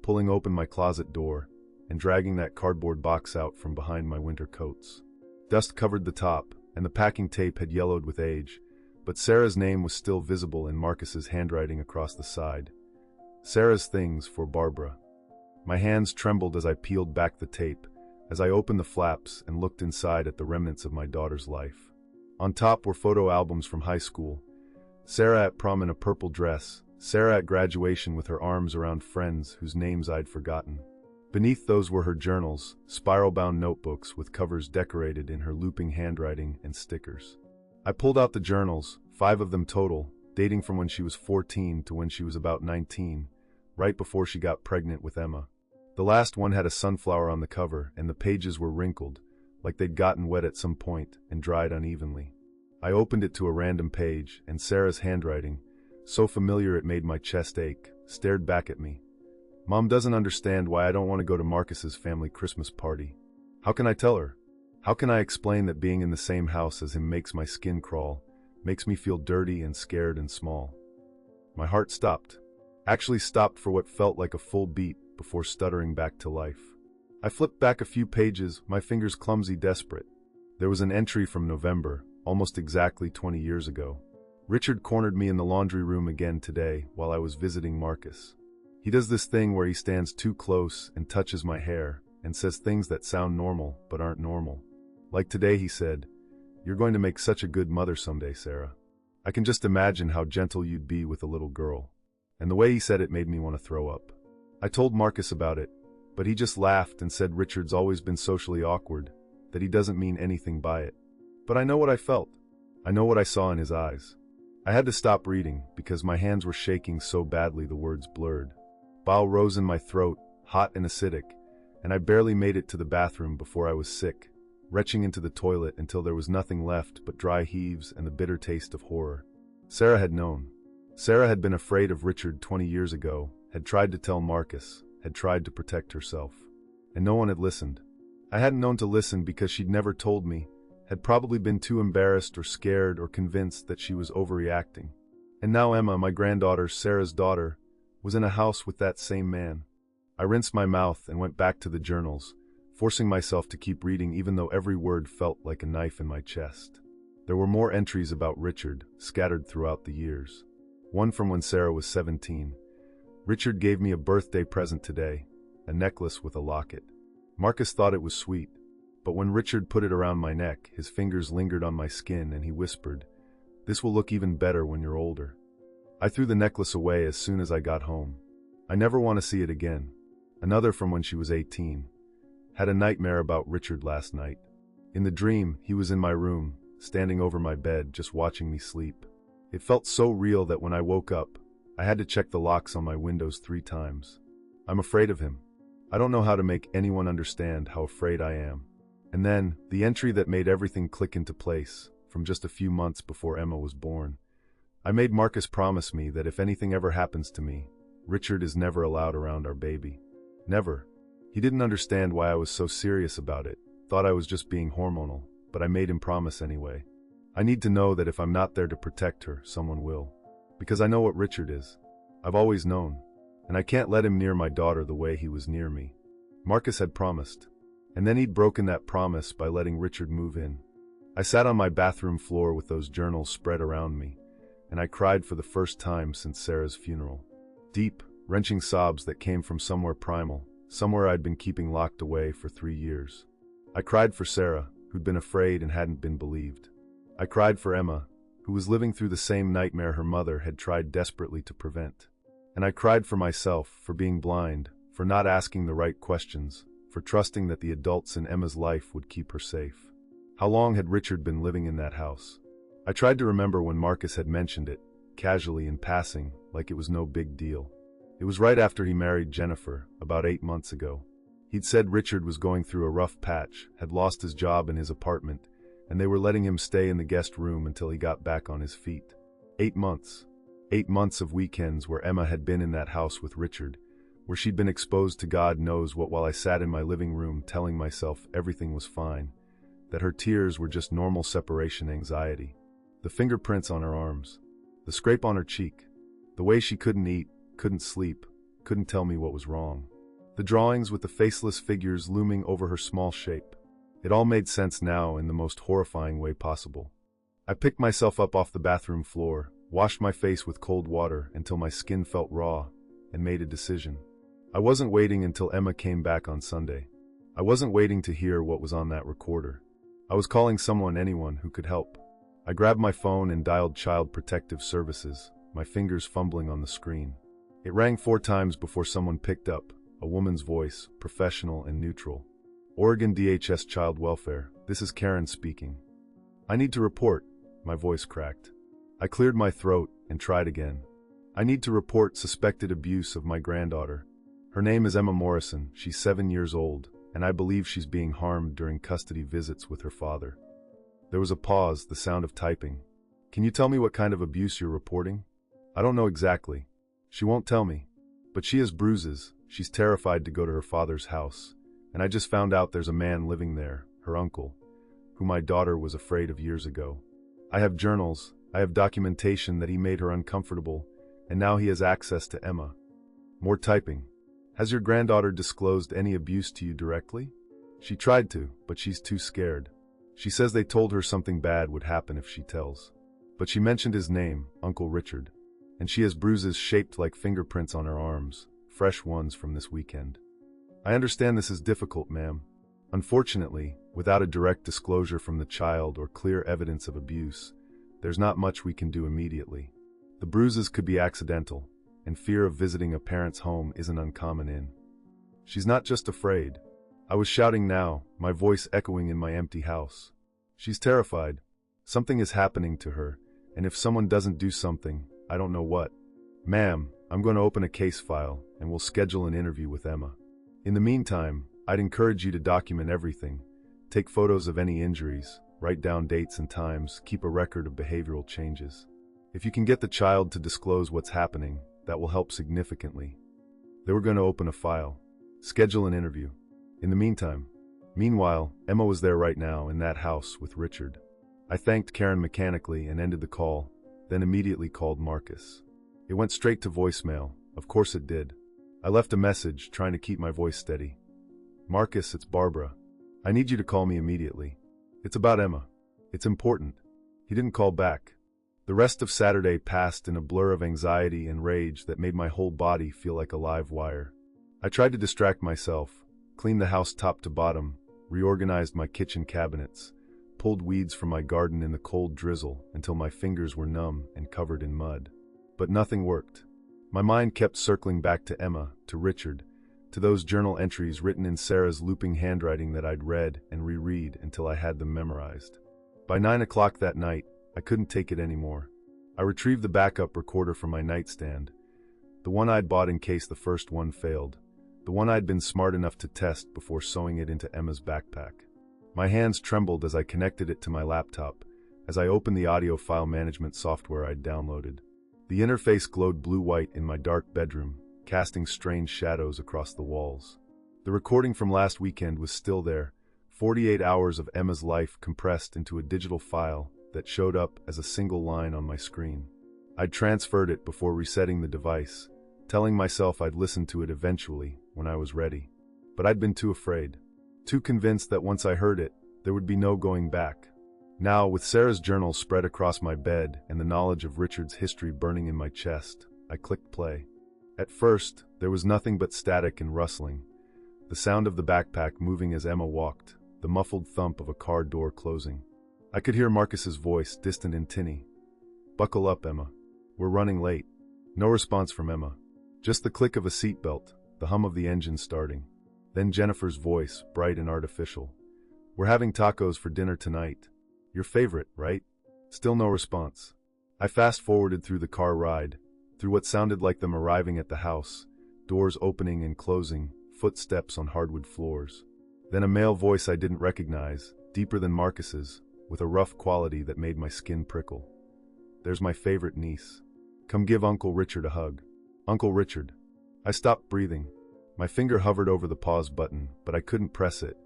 pulling open my closet door, and dragging that cardboard box out from behind my winter coats. Dust covered the top, and the packing tape had yellowed with age, but Sarah's name was still visible in Marcus's handwriting across the side. Sarah's things for Barbara. My hands trembled as I peeled back the tape, as I opened the flaps and looked inside at the remnants of my daughter's life. On top were photo albums from high school. Sarah at prom in a purple dress, Sarah at graduation with her arms around friends whose names I'd forgotten. Beneath those were her journals, spiral-bound notebooks with covers decorated in her looping handwriting and stickers. I pulled out the journals, 5 of them total, dating from when she was 14 to when she was about 19, right before she got pregnant with Emma. The last one had a sunflower on the cover, and the pages were wrinkled, like they'd gotten wet at some point and dried unevenly. I opened it to a random page, and Sarah's handwriting, so familiar it made my chest ache, stared back at me. Mom doesn't understand why I don't want to go to Marcus's family Christmas party. How can I tell her? How can I explain that being in the same house as him makes my skin crawl, makes me feel dirty and scared and small? My heart stopped. Actually stopped for what felt like a full beat before stuttering back to life. I flipped back a few pages, my fingers clumsy, desperate. There was an entry from November, almost exactly 20 years ago. Richard cornered me in the laundry room again today while I was visiting Marcus. He does this thing where he stands too close and touches my hair and says things that sound normal but aren't normal. Like today he said, "You're going to make such a good mother someday, Sarah. I can just imagine how gentle you'd be with a little girl." And the way he said it made me want to throw up. I told Marcus about it, but he just laughed and said Richard's always been socially awkward, that he doesn't mean anything by it. But I know what I felt. I know what I saw in his eyes. I had to stop reading because my hands were shaking so badly the words blurred. Bile rose in my throat, hot and acidic, and I barely made it to the bathroom before I was sick, retching into the toilet until there was nothing left but dry heaves and the bitter taste of horror. Sarah had known. Sarah had been afraid of Richard 20 years ago, had tried to tell Marcus, had tried to protect herself. And no one had listened. I hadn't known to listen because she'd never told me, had probably been too embarrassed or scared or convinced that she was overreacting. And now Emma, my granddaughter, Sarah's daughter, was in a house with that same man. I rinsed my mouth and went back to the journals, forcing myself to keep reading even though every word felt like a knife in my chest. There were more entries about Richard, scattered throughout the years. One from when Sarah was 17. Richard gave me a birthday present today, a necklace with a locket. Marcus thought it was sweet, But when Richard put it around my neck, his fingers lingered on my skin and he whispered, "This will look even better when you're older." I threw the necklace away as soon as I got home. I never want to see it again. Another from when she was 18. Had a nightmare about Richard last night. In the dream, he was in my room, standing over my bed, just watching me sleep. It felt so real that when I woke up, I had to check the locks on my windows 3 times. I'm afraid of him. I don't know how to make anyone understand how afraid I am. And then, the entry that made everything click into place, from just a few months before Emma was born. I made Marcus promise me that if anything ever happens to me, Richard is never allowed around our baby. Never. He didn't understand why I was so serious about it, thought I was just being hormonal, but I made him promise anyway. I need to know that if I'm not there to protect her, someone will. Because I know what Richard is. I've always known. And I can't let him near my daughter the way he was near me. Marcus had promised. And then he'd broken that promise by letting Richard move in. I sat on my bathroom floor with those journals spread around me, and I cried for the first time since Sarah's funeral. Deep, wrenching sobs that came from somewhere primal, somewhere I'd been keeping locked away for 3 years. I cried for Sarah, who'd been afraid and hadn't been believed. I cried for Emma, who was living through the same nightmare her mother had tried desperately to prevent. And I cried for myself, for being blind, for not asking the right questions, for trusting that the adults in Emma's life would keep her safe. How long had Richard been living in that house? I tried to remember when Marcus had mentioned it, casually in passing, like it was no big deal. It was right after he married Jennifer, about 8 months ago. He'd said Richard was going through a rough patch, had lost his job in his apartment, and they were letting him stay in the guest room until he got back on his feet. 8 months. 8 months of weekends where Emma had been in that house with Richard, where she'd been exposed to God knows what while I sat in my living room telling myself everything was fine, that her tears were just normal separation anxiety. The fingerprints on her arms, the scrape on her cheek, the way she couldn't eat, couldn't sleep, couldn't tell me what was wrong. The drawings with the faceless figures looming over her small shape. It all made sense now in the most horrifying way possible. I picked myself up off the bathroom floor, washed my face with cold water until my skin felt raw, and made a decision. I wasn't waiting until Emma came back on Sunday. I wasn't waiting to hear what was on that recorder. I was calling anyone who could help. I grabbed my phone and dialed Child Protective Services, my fingers fumbling on the screen. It rang 4 times before someone picked up, a woman's voice, professional and neutral. Oregon DHS Child Welfare, this is Karen speaking. I need to report, my voice cracked. I cleared my throat and tried again. I need to report suspected abuse of my granddaughter. Her name is Emma Morrison, she's 7 years old, and I believe she's being harmed during custody visits with her father. There was a pause, the sound of typing. Can you tell me what kind of abuse you're reporting? I don't know exactly. She won't tell me. But she has bruises, she's terrified to go to her father's house, and I just found out there's a man living there, her uncle, who my daughter was afraid of years ago. I have journals, I have documentation that he made her uncomfortable, and now he has access to Emma. More typing. Has your granddaughter disclosed any abuse to you directly? She tried to, but she's too scared. She says they told her something bad would happen if she tells. But she mentioned his name, Uncle Richard. And she has bruises shaped like fingerprints on her arms, fresh ones from this weekend. I understand this is difficult, ma'am. Unfortunately, without a direct disclosure from the child or clear evidence of abuse, there's not much we can do immediately. The bruises could be accidental, and fear of visiting a parent's home isn't uncommon in. She's not just afraid. I was shouting now, my voice echoing in my empty house. She's terrified. Something is happening to her, and if someone doesn't do something, I don't know what. Ma'am, I'm going to open a case file, and we'll schedule an interview with Emma. In the meantime, I'd encourage you to document everything. Take photos of any injuries, write down dates and times, keep a record of behavioral changes. If you can get the child to disclose what's happening, that will help significantly. They were going to open a file. Schedule an interview. In the meanwhile, Emma was there right now in that house with Richard. I thanked Karen mechanically and ended the call, then immediately called Marcus. It went straight to voicemail. Of course it did. I left a message, trying to keep my voice steady. Marcus, it's Barbara. I need you to call me immediately. It's about Emma. It's important. He didn't call back. The rest of Saturday passed in a blur of anxiety and rage that made my whole body feel like a live wire. I tried to distract myself, clean the house top to bottom, reorganized my kitchen cabinets, pulled weeds from my garden in the cold drizzle until my fingers were numb and covered in mud. But nothing worked. My mind kept circling back to Emma, to Richard, to those journal entries written in Sarah's looping handwriting that I'd read and reread until I had them memorized. By 9 o'clock that night, I couldn't take it anymore. I retrieved the backup recorder from my nightstand, the one I'd bought in case the first one failed, the one I'd been smart enough to test before sewing it into Emma's backpack. My hands trembled as I connected it to my laptop, as I opened the audio file management software I'd downloaded. The interface glowed blue-white in my dark bedroom, casting strange shadows across the walls. The recording from last weekend was still there, 48 hours of Emma's life compressed into a digital file that showed up as a single line on my screen. I'd transferred it before resetting the device, telling myself I'd listen to it eventually, when I was ready. But I'd been too afraid, too convinced that once I heard it, there would be no going back. Now, with Sarah's journal spread across my bed and the knowledge of Richard's history burning in my chest, I clicked play. At first, there was nothing but static and rustling, the sound of the backpack moving as Emma walked, the muffled thump of a car door closing. I could hear Marcus's voice, distant and tinny. "Buckle up, Emma. We're running late." No response from Emma. Just the click of a seatbelt, the hum of the engine starting. Then Jennifer's voice, bright and artificial. "We're having tacos for dinner tonight. Your favorite, right?" Still no response. I fast-forwarded through the car ride, through what sounded like them arriving at the house, doors opening and closing, footsteps on hardwood floors. Then a male voice I didn't recognize, deeper than Marcus's, with a rough quality that made my skin prickle. "There's my favorite niece. Come give Uncle Richard a hug." Uncle Richard. I stopped breathing. My finger hovered over the pause button, but I couldn't press it.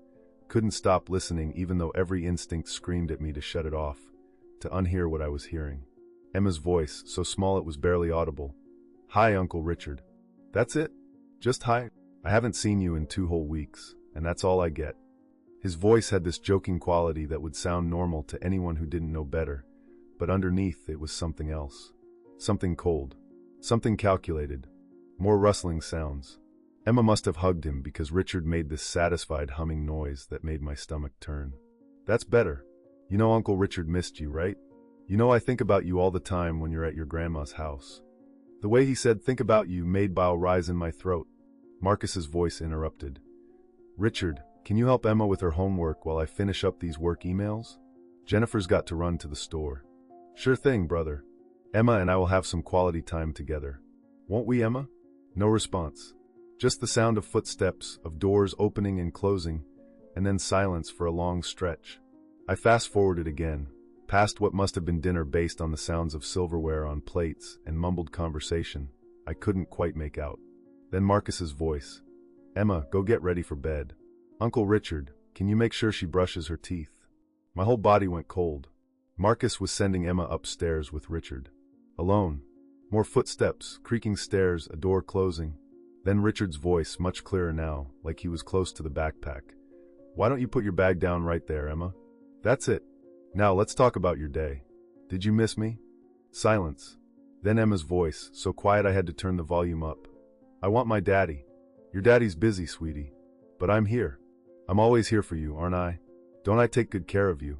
Couldn't stop listening even though every instinct screamed at me to shut it off, to unhear what I was hearing. Emma's voice, so small it was barely audible. "Hi, Uncle Richard." "That's it? Just hi? I haven't seen you in 2 whole weeks, and that's all I get." His voice had this joking quality that would sound normal to anyone who didn't know better, but underneath it was something else. Something cold. Something calculated. More rustling sounds. Emma must have hugged him because Richard made this satisfied humming noise that made my stomach turn. "That's better. You know Uncle Richard missed you, right? You know I think about you all the time when you're at your grandma's house." The way he said "think about you" made bile rise in my throat. Marcus's voice interrupted. "Richard, can you help Emma with her homework while I finish up these work emails? Jennifer's got to run to the store." "Sure thing, brother. Emma and I will have some quality time together. Won't we, Emma?" No response. Just the sound of footsteps, of doors opening and closing, and then silence for a long stretch. I fast-forwarded again, past what must have been dinner based on the sounds of silverware on plates and mumbled conversation I couldn't quite make out. Then Marcus's voice. "Emma, go get ready for bed. Uncle Richard, can you make sure she brushes her teeth?" My whole body went cold. Marcus was sending Emma upstairs with Richard. Alone. More footsteps, creaking stairs, a door closing. Then Richard's voice, much clearer now, like he was close to the backpack. "Why don't you put your bag down right there, Emma? That's it. Now let's talk about your day. Did you miss me?" Silence. Then Emma's voice, so quiet I had to turn the volume up. "I want my daddy." "Your daddy's busy, sweetie. But I'm here. I'm always here for you, aren't I? Don't I take good care of you?"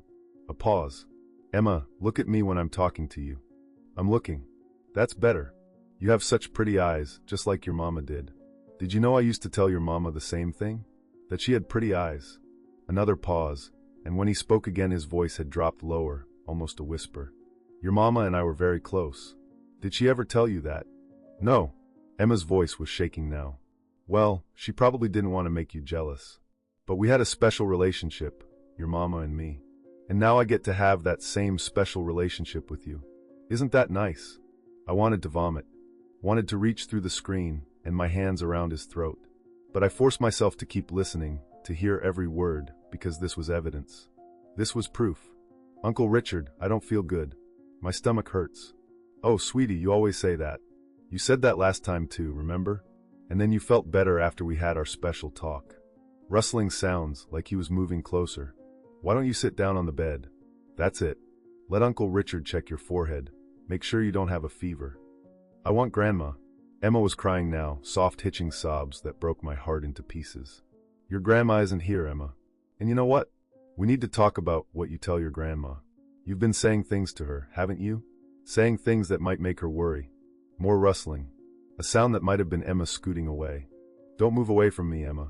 A pause. "Emma, look at me when I'm talking to you." "I'm looking." "That's better. You have such pretty eyes, just like your mama did." "Did you know I used to tell your mama the same thing? That she had pretty eyes?" Another pause, and when he spoke again his voice had dropped lower, almost a whisper. "Your mama and I were very close. Did she ever tell you that?" "No." Emma's voice was shaking now. "Well, she probably didn't want to make you jealous. But we had a special relationship, your mama and me. And now I get to have that same special relationship with you. Isn't that nice?" I wanted to vomit. Wanted to reach through the screen and my hands around his throat. But I forced myself to keep listening, to hear every word, because this was evidence. This was proof. "Uncle Richard, I don't feel good. My stomach hurts." "Oh, sweetie, you always say that. You said that last time too, remember? And then you felt better after we had our special talk." Rustling sounds, like he was moving closer. "Why don't you sit down on the bed? That's it. Let Uncle Richard check your forehead. Make sure you don't have a fever." "I want Grandma." Emma was crying now, soft hitching sobs that broke my heart into pieces. "Your grandma isn't here, Emma. And you know what? We need to talk about what you tell your grandma. You've been saying things to her, haven't you? Saying things that might make her worry. More rustling. A sound that might have been Emma scooting away. Don't move away from me, Emma.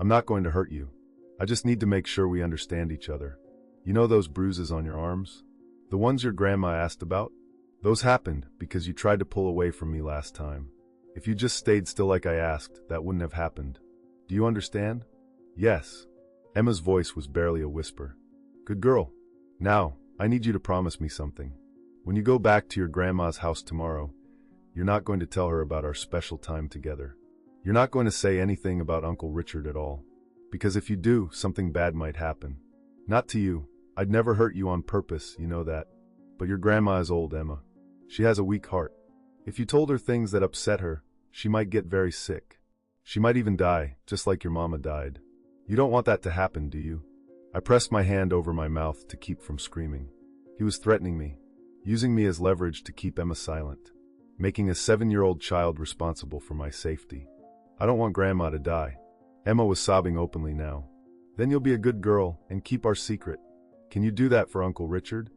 I'm not going to hurt you. I just need to make sure we understand each other. You know those bruises on your arms? The ones your grandma asked about? Those happened because you tried to pull away from me last time. If you just stayed still like I asked, that wouldn't have happened. Do you understand? Yes. Emma's voice was barely a whisper. Good girl. Now, I need you to promise me something. When you go back to your grandma's house tomorrow, you're not going to tell her about our special time together. You're not going to say anything about Uncle Richard at all. Because if you do, something bad might happen. Not to you. I'd never hurt you on purpose, you know that. But your grandma is old, Emma. She has a weak heart. If you told her things that upset her, she might get very sick. She might even die, just like your mama died. You don't want that to happen, do you? I pressed my hand over my mouth to keep from screaming. He was threatening me, using me as leverage to keep Emma silent, making a 7-year-old child responsible for my safety. I don't want Grandma to die. Emma was sobbing openly now. Then you'll be a good girl and keep our secret. Can you do that for Uncle Richard?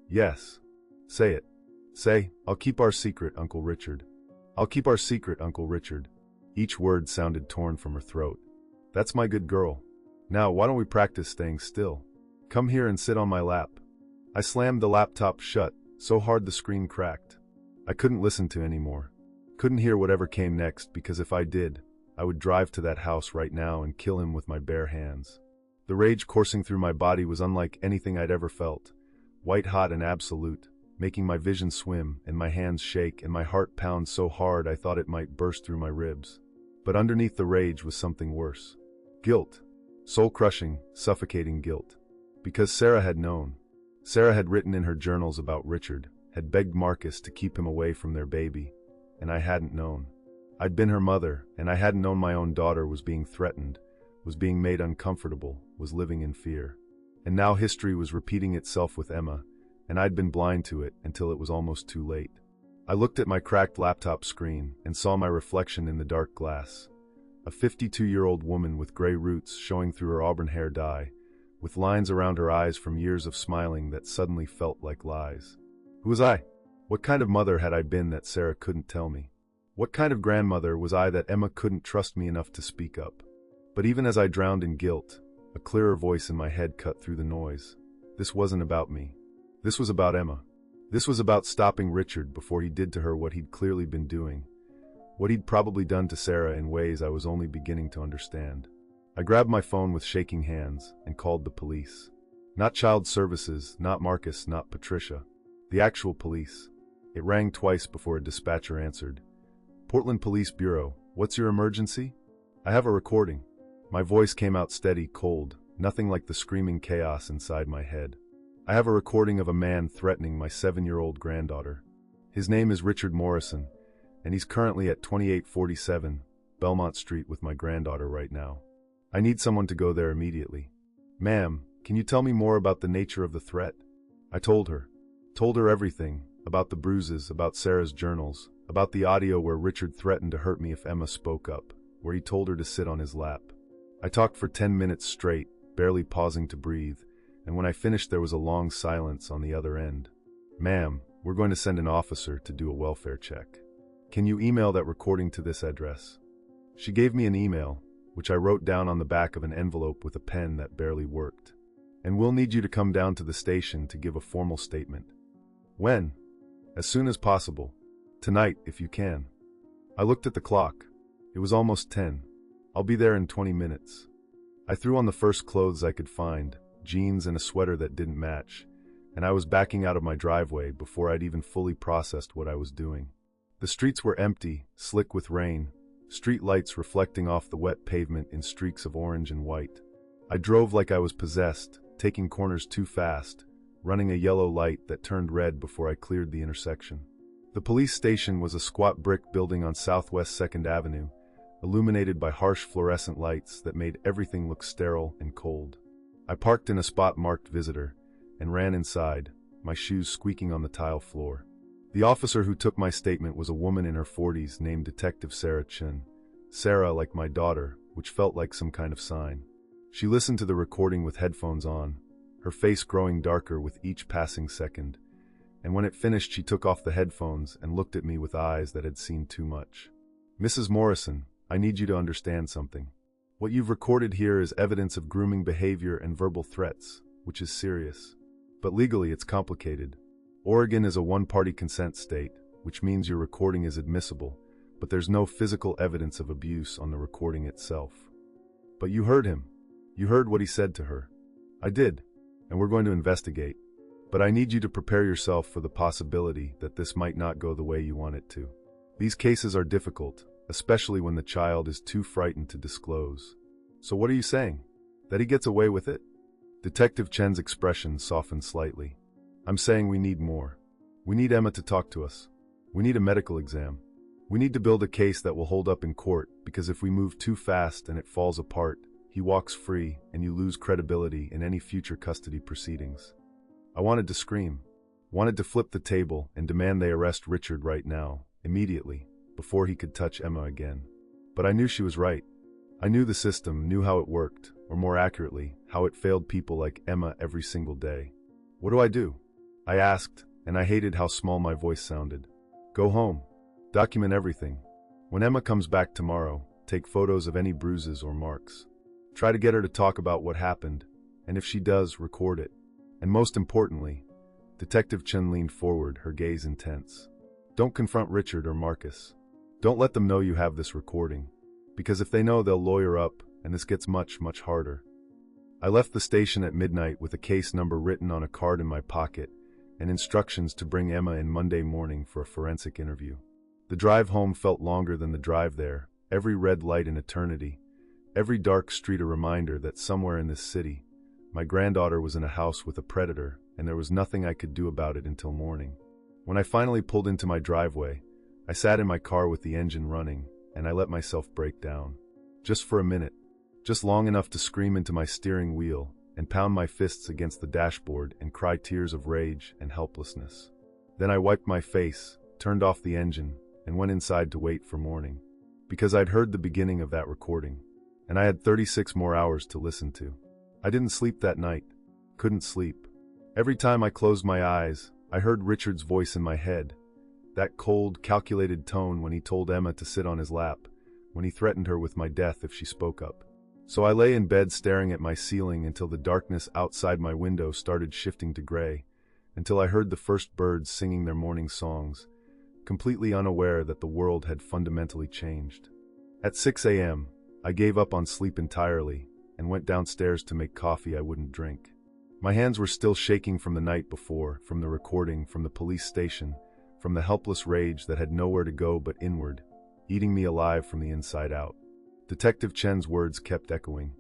Yes. Say it. Say, I'll keep our secret, Uncle Richard. I'll keep our secret, Uncle Richard. Each word sounded torn from her throat. That's my good girl. Now, why don't we practice staying still? Come here and sit on my lap. I slammed the laptop shut, so hard the screen cracked. I couldn't listen to anymore. Couldn't hear whatever came next, because if I did, I would drive to that house right now and kill him with my bare hands. The rage coursing through my body was unlike anything I'd ever felt. White hot and absolute, making my vision swim and my hands shake and my heart pound so hard I thought it might burst through my ribs. But underneath the rage was something worse. Guilt. Soul-crushing, suffocating guilt. Because Sarah had known. Sarah had written in her journals about Richard, had begged Marcus to keep him away from their baby, and I hadn't known. I'd been her mother, and I hadn't known my own daughter was being threatened, was being made uncomfortable, was living in fear. And now history was repeating itself with Emma, and I'd been blind to it until it was almost too late. I looked at my cracked laptop screen and saw my reflection in the dark glass. A 52-year-old woman with gray roots showing through her auburn hair dye, with lines around her eyes from years of smiling that suddenly felt like lies. Who was I? What kind of mother had I been that Sarah couldn't tell me? What kind of grandmother was I that Emma couldn't trust me enough to speak up? But even as I drowned in guilt, a clearer voice in my head cut through the noise. This wasn't about me. This was about Emma. This was about stopping Richard before he did to her what he'd clearly been doing. What he'd probably done to Sarah in ways I was only beginning to understand. I grabbed my phone with shaking hands and called the police. Not child services, not Marcus, not Patricia. The actual police. It rang twice before a dispatcher answered. Portland Police Bureau, what's your emergency? I have a recording. My voice came out steady, cold, nothing like the screaming chaos inside my head. I have a recording of a man threatening my 7-year-old granddaughter. His name is Richard Morrison, and he's currently at 2847 Belmont Street with my granddaughter right now. I need someone to go there immediately. Ma'am, can you tell me more about the nature of the threat? I told her everything, about the bruises, about Sarah's journals, about the audio where Richard threatened to hurt me if Emma spoke up, where he told her to sit on his lap. I talked for 10 minutes straight, barely pausing to breathe, and when I finished there was a long silence on the other end. Ma'am, we're going to send an officer to do a welfare check. Can you email that recording to this address? She gave me an email, which I wrote down on the back of an envelope with a pen that barely worked. And we'll need you to come down to the station to give a formal statement. When? As soon as possible. Tonight, if you can. I looked at the clock. It was almost 10. I'll be there in 20 minutes. I threw on the first clothes I could find, jeans and a sweater that didn't match, and I was backing out of my driveway before I'd even fully processed what I was doing. The streets were empty, slick with rain, street lights reflecting off the wet pavement in streaks of orange and white. I drove like I was possessed, taking corners too fast, running a yellow light that turned red before I cleared the intersection. The police station was a squat brick building on Southwest 2nd Avenue, illuminated by harsh fluorescent lights that made everything look sterile and cold. I parked in a spot marked visitor and ran inside, my shoes squeaking on the tile floor. The officer who took my statement was a woman in her 40s named Detective Sarah Chin. Sarah like my daughter, which felt like some kind of sign. She listened to the recording with headphones on, her face growing darker with each passing second, and when it finished she took off the headphones and looked at me with eyes that had seen too much. "Mrs. Morrison, I need you to understand something. What you've recorded here is evidence of grooming behavior and verbal threats, which is serious. But legally it's complicated. Oregon is a one-party consent state, which means your recording is admissible, but there's no physical evidence of abuse on the recording itself. But you heard him. You heard what he said to her." "I did, and we're going to investigate. But I need you to prepare yourself for the possibility that this might not go the way you want it to. These cases are difficult, especially when the child is too frightened to disclose." "So what are you saying? That he gets away with it?" Detective Chen's expression softened slightly. "I'm saying we need more. We need Emma to talk to us. We need a medical exam. We need to build a case that will hold up in court, because if we move too fast and it falls apart, he walks free and you lose credibility in any future custody proceedings." I wanted to scream, wanted to flip the table and demand they arrest Richard right now, immediately, before he could touch Emma again. But I knew she was right. I knew the system, knew how it worked, or more accurately, how it failed people like Emma every single day. "What do I do?" I asked, and I hated how small my voice sounded. "Go home. Document everything. When Emma comes back tomorrow, take photos of any bruises or marks. Try to get her to talk about what happened, and if she does, record it. And most importantly," Detective Chen leaned forward, her gaze intense, "don't confront Richard or Marcus. Don't let them know you have this recording, because if they know, they'll lawyer up, and this gets much, much harder." I left the station at midnight with a case number written on a card in my pocket and instructions to bring Emma in Monday morning for a forensic interview. The drive home felt longer than the drive there, every red light an eternity, every dark street a reminder that somewhere in this city, my granddaughter was in a house with a predator, and there was nothing I could do about it until morning. When I finally pulled into my driveway, I sat in my car with the engine running, and I let myself break down. Just for a minute, just long enough to scream into my steering wheel and pound my fists against the dashboard and cry tears of rage and helplessness. Then I wiped my face, turned off the engine, and went inside to wait for morning. Because I'd heard the beginning of that recording, and I had 36 more hours to listen to. I didn't sleep that night. Couldn't sleep. Every time I closed my eyes, I heard Richard's voice in my head. That cold, calculated tone when he told Emma to sit on his lap, when he threatened her with my death if she spoke up. So I lay in bed staring at my ceiling until the darkness outside my window started shifting to gray, until I heard the first birds singing their morning songs, completely unaware that the world had fundamentally changed. At 6 a.m., I gave up on sleep entirely and went downstairs to make coffee I wouldn't drink. My hands were still shaking from the night before, from the recording, from the police station, from the helpless rage that had nowhere to go but inward, eating me alive from the inside out. Detective Chen's words kept echoing.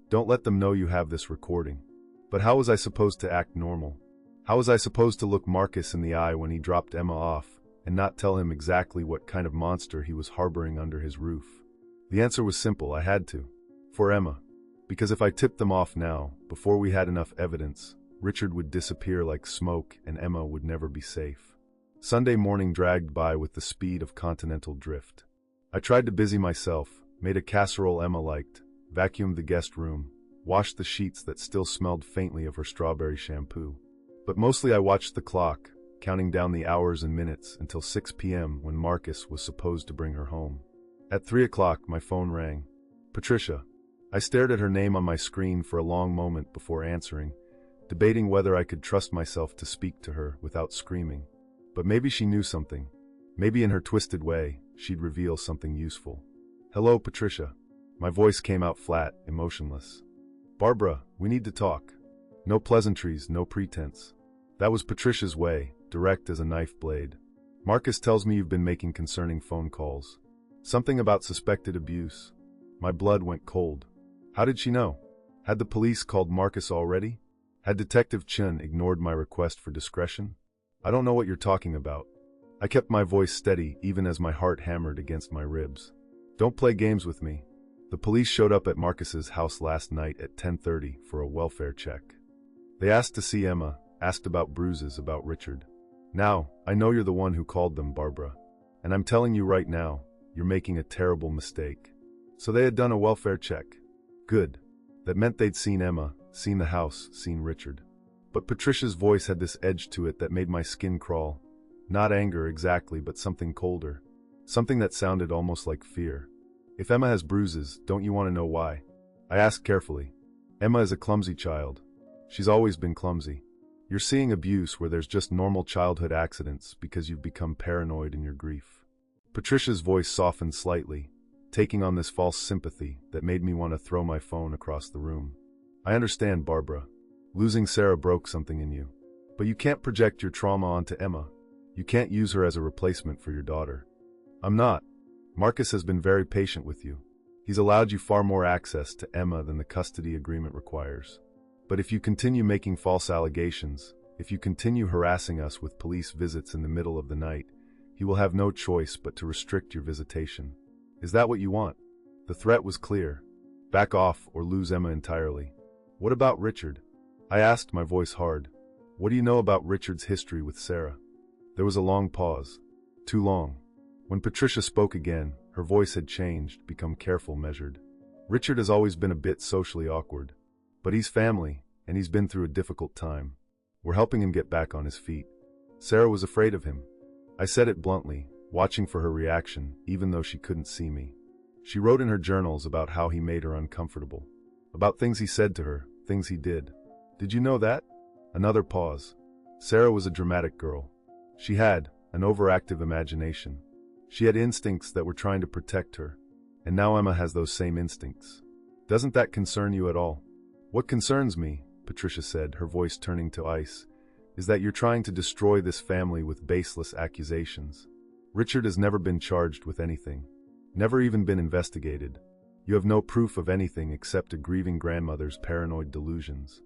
"Don't let them know you have this recording." But how was I supposed to act normal? How was I supposed to look Marcus in the eye when he dropped Emma off and not tell him exactly what kind of monster he was harboring under his roof? The answer was simple: I had to. For Emma. Because if I tipped them off now, before we had enough evidence, Richard would disappear like smoke and Emma would never be safe. Sunday morning dragged by with the speed of continental drift. I tried to busy myself, made a casserole Emma liked, vacuumed the guest room, washed the sheets that still smelled faintly of her strawberry shampoo. But mostly I watched the clock, counting down the hours and minutes until 6 p.m. when Marcus was supposed to bring her home. At 3 o'clock, my phone rang. "Patricia." I stared at her name on my screen for a long moment before answering, debating whether I could trust myself to speak to her without screaming. But maybe she knew something. Maybe in her twisted way, she'd reveal something useful. "Hello, Patricia." My voice came out flat, emotionless. "Barbara, we need to talk." No pleasantries, no pretense. That was Patricia's way, direct as a knife blade. "Marcus tells me you've been making concerning phone calls. Something about suspected abuse." My blood went cold. How did she know? Had the police called Marcus already? Had Detective Chen ignored my request for discretion? "I don't know what you're talking about." I kept my voice steady even as my heart hammered against my ribs. "Don't play games with me. The police showed up at Marcus's house last night at 10:30 for a welfare check. They asked to see Emma, asked about bruises, about Richard. Now, I know you're the one who called them, Barbara. And I'm telling you right now, you're making a terrible mistake. So they had done a welfare check. Good. That meant they'd seen Emma, seen the house, seen Richard. But Patricia's voice had this edge to it that made my skin crawl. Not anger exactly, but something colder. Something that sounded almost like fear. If Emma has bruises, don't you want to know why? I asked carefully. Emma is a clumsy child. She's always been clumsy. You're seeing abuse where there's just normal childhood accidents because you've become paranoid in your grief. Patricia's voice softened slightly, taking on this false sympathy that made me want to throw my phone across the room. I understand, Barbara. Losing Sarah broke something in you. But you can't project your trauma onto Emma. You can't use her as a replacement for your daughter. I'm not. Marcus has been very patient with you. He's allowed you far more access to Emma than the custody agreement requires. But if you continue making false allegations, if you continue harassing us with police visits in the middle of the night, he will have no choice but to restrict your visitation. Is that what you want? The threat was clear. Back off or lose Emma entirely. What about Richard? I asked, my voice hard. What do you know about Richard's history with Sarah? There was a long pause. Too long. When Patricia spoke again, her voice had changed, become careful, measured. Richard has always been a bit socially awkward. But he's family, and he's been through a difficult time. We're helping him get back on his feet. Sarah was afraid of him. I said it bluntly, watching for her reaction, even though she couldn't see me. She wrote in her journals about how he made her uncomfortable. About things he said to her, things he did. Did you know that? Another pause. Sarah was a dramatic girl. She had an overactive imagination. She had instincts that were trying to protect her. And now Emma has those same instincts. Doesn't that concern you at all? What concerns me, Patricia said, her voice turning to ice, is that you're trying to destroy this family with baseless accusations. Richard has never been charged with anything. Never even been investigated. You have no proof of anything except a grieving grandmother's paranoid delusions.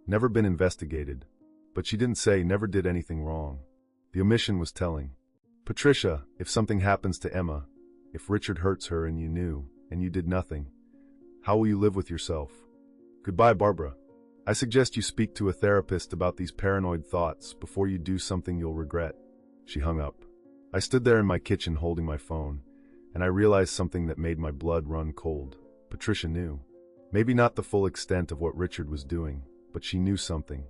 Never been investigated. But she didn't say never did anything wrong. The omission was telling. Patricia, if something happens to Emma, if Richard hurts her and you knew, and you did nothing, how will you live with yourself? Goodbye, Barbara. I suggest you speak to a therapist about these paranoid thoughts before you do something you'll regret. She hung up. I stood there in my kitchen holding my phone, and I realized something that made my blood run cold. Patricia knew. Maybe not the full extent of what Richard was doing, but she knew something.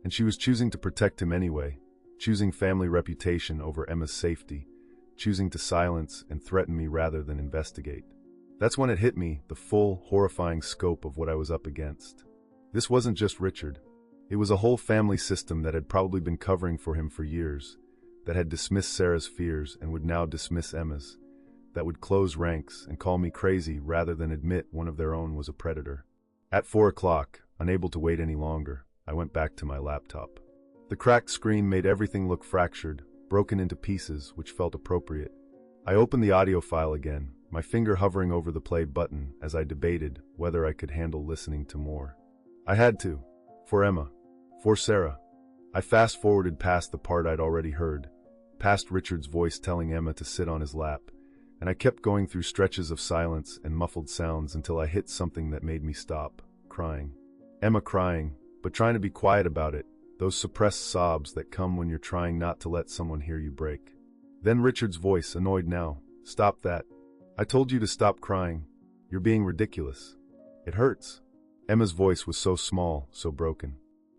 And she was choosing to protect him anyway, choosing family reputation over Emma's safety, choosing to silence and threaten me rather than investigate. That's when it hit me, the full, horrifying scope of what I was up against. This wasn't just Richard. It was a whole family system that had probably been covering for him for years, that had dismissed Sarah's fears and would now dismiss Emma's, that would close ranks and call me crazy rather than admit one of their own was a predator. At 4 o'clock, unable to wait any longer, I went back to my laptop. The cracked screen made everything look fractured, broken into pieces, which felt appropriate. I opened the audio file again, my finger hovering over the play button as I debated whether I could handle listening to more. I had to. For Emma. For Sarah. I fast-forwarded past the part I'd already heard, past Richard's voice telling Emma to sit on his lap, and I kept going through stretches of silence and muffled sounds until I hit something that made me stop, crying. Emma crying, but trying to be quiet about it, those suppressed sobs that come when you're trying not to let someone hear you break. Then Richard's voice, annoyed now. Stop that. I told you to stop crying. You're being ridiculous. It hurts. Emma's voice was so small, so broken.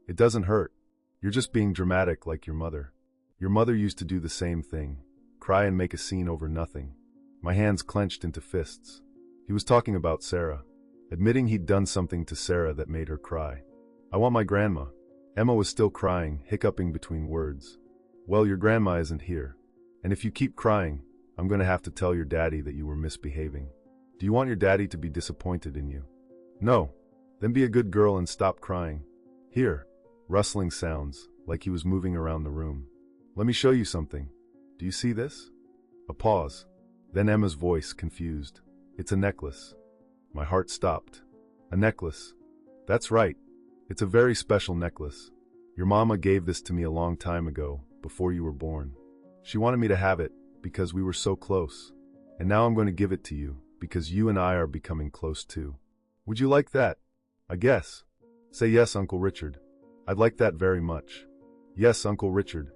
It doesn't hurt. You're just being dramatic like your mother. Your mother used to do the same thing. Cry and make a scene over nothing. My hands clenched into fists. He was talking about Sarah. Admitting he'd done something to Sarah that made her cry. I want my grandma. Emma was still crying, hiccuping between words. Well, your grandma isn't here. And if you keep crying, I'm going to have to tell your daddy that you were misbehaving. Do you want your daddy to be disappointed in you? No. Then be a good girl and stop crying. Here. Rustling sounds, like he was moving around the room. Let me show you something. Do you see this? A pause. Then Emma's voice, confused. It's a necklace. My heart stopped. A necklace. That's right. It's a very special necklace. Your mama gave this to me a long time ago, before you were born. She wanted me to have it, because we were so close. And now I'm going to give it to you, because you and I are becoming close too. Would you like that? I guess. Say yes, Uncle Richard. I'd like that very much. Yes, Uncle Richard.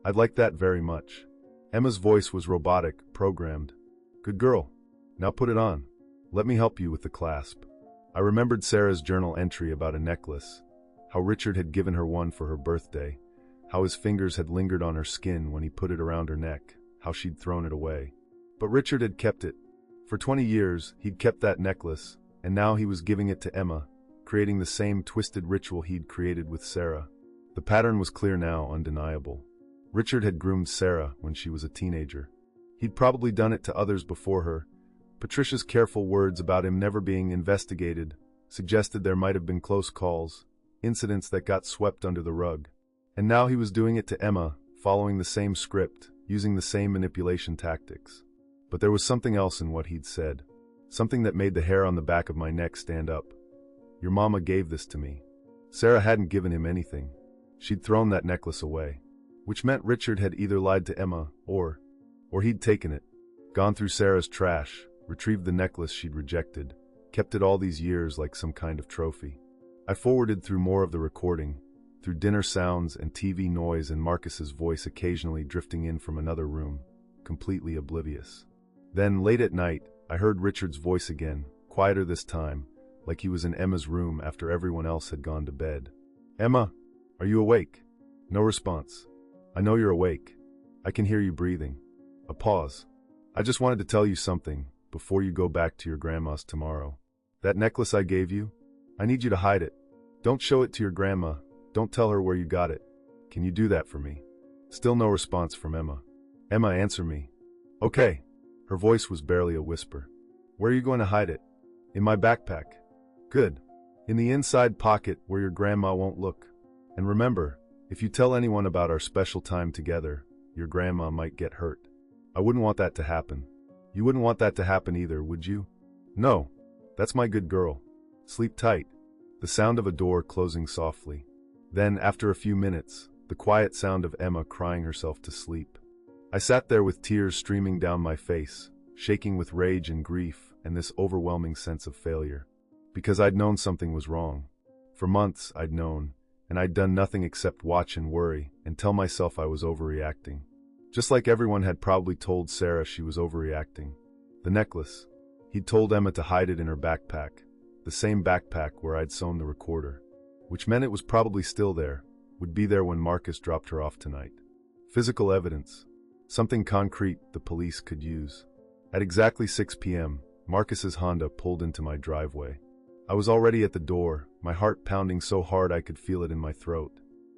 I'd like that very much. Emma's voice was robotic, programmed. Good girl. Now put it on. Let me help you with the clasp. I remembered Sarah's journal entry about a necklace, how Richard had given her one for her birthday, how his fingers had lingered on her skin when he put it around her neck, how she'd thrown it away. But Richard had kept it. For 20 years, he'd kept that necklace, and now he was giving it to Emma, creating the same twisted ritual he'd created with Sarah. The pattern was clear now, undeniable. Richard had groomed Sarah when she was a teenager. He'd probably done it to others before her. Patricia's careful words about him never being investigated suggested there might have been close calls, incidents that got swept under the rug. And now he was doing it to Emma, following the same script, using the same manipulation tactics. But there was something else in what he'd said. Something that made the hair on the back of my neck stand up. Your mama gave this to me. Sarah hadn't given him anything. She'd thrown that necklace away. Which meant Richard had either lied to Emma, or he'd taken it, gone through Sarah's trash, retrieved the necklace she'd rejected, kept it all these years like some kind of trophy. I forwarded through more of the recording, through dinner sounds and TV noise and Marcus's voice occasionally drifting in from another room, completely oblivious. Then, late at night, I heard Richard's voice again, quieter this time, like he was in Emma's room after everyone else had gone to bed. Emma, are you awake? No response. I know you're awake. I can hear you breathing. A pause. I just wanted to tell you something before you go back to your grandma's tomorrow. That necklace I gave you? I need you to hide it. Don't show it to your grandma. Don't tell her where you got it. Can you do that for me? Still no response from Emma. Emma, answer me. Okay. Her voice was barely a whisper. Where are you going to hide it? In my backpack. Good. In the inside pocket where your grandma won't look. And remember, if you tell anyone about our special time together, your grandma might get hurt. I wouldn't want that to happen. You wouldn't want that to happen either, would you? No. That's my good girl. Sleep tight. The sound of a door closing softly. Then, after a few minutes, the quiet sound of Emma crying herself to sleep. I sat there with tears streaming down my face, shaking with rage and grief and this overwhelming sense of failure. Because I'd known something was wrong. For months, I'd known, and I'd done nothing except watch and worry and tell myself I was overreacting. Just like everyone had probably told Sarah she was overreacting. The necklace. He'd told Emma to hide it in her backpack, the same backpack where I'd sewn the recorder. Which meant it was probably still there, would be there when Marcus dropped her off tonight. Physical evidence. Something concrete the police could use. At exactly 6 p.m., Marcus's Honda pulled into my driveway. I was already at the door, my heart pounding so hard I could feel it in my throat.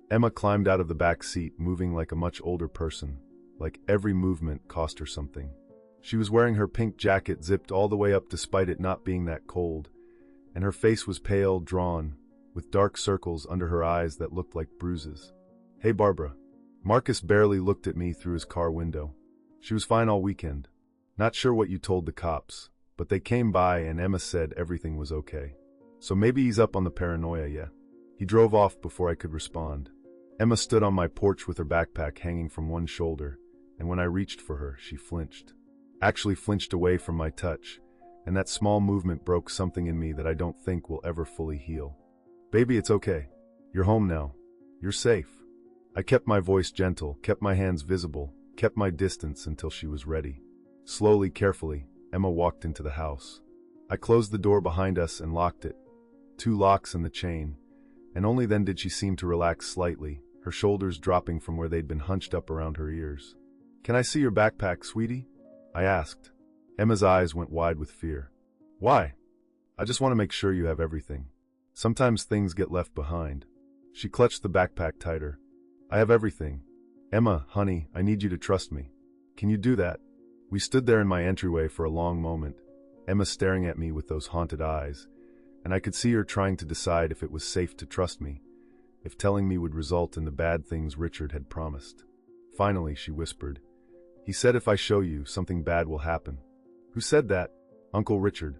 Emma climbed out of the back seat, moving like a much older person, like every movement cost her something. She was wearing her pink jacket zipped all the way up despite it not being that cold, and her face was pale, drawn, with dark circles under her eyes that looked like bruises. Hey Barbara. Marcus barely looked at me through his car window. She was fine all weekend. Not sure what you told the cops, but they came by and Emma said everything was okay. So maybe he's up on the paranoia, yeah? He drove off before I could respond. Emma stood on my porch with her backpack hanging from one shoulder, and when I reached for her, she flinched. Actually flinched away from my touch, and that small movement broke something in me that I don't think will ever fully heal. Baby, it's okay. You're home now. You're safe. I kept my voice gentle, kept my hands visible, kept my distance until she was ready. Slowly, carefully, Emma walked into the house. I closed the door behind us and locked it. 2 locks and the chain, and only then did she seem to relax slightly, her shoulders dropping from where they'd been hunched up around her ears. Can I see your backpack, sweetie? I asked. Emma's eyes went wide with fear. Why? I just want to make sure you have everything. Sometimes things get left behind. She clutched the backpack tighter. I have everything. Emma, honey, I need you to trust me. Can you do that? We stood there in my entryway for a long moment, Emma staring at me with those haunted eyes, and I could see her trying to decide if it was safe to trust me, if telling me would result in the bad things Richard had promised. Finally, she whispered, He said if I show you, something bad will happen. Who said that? Uncle Richard.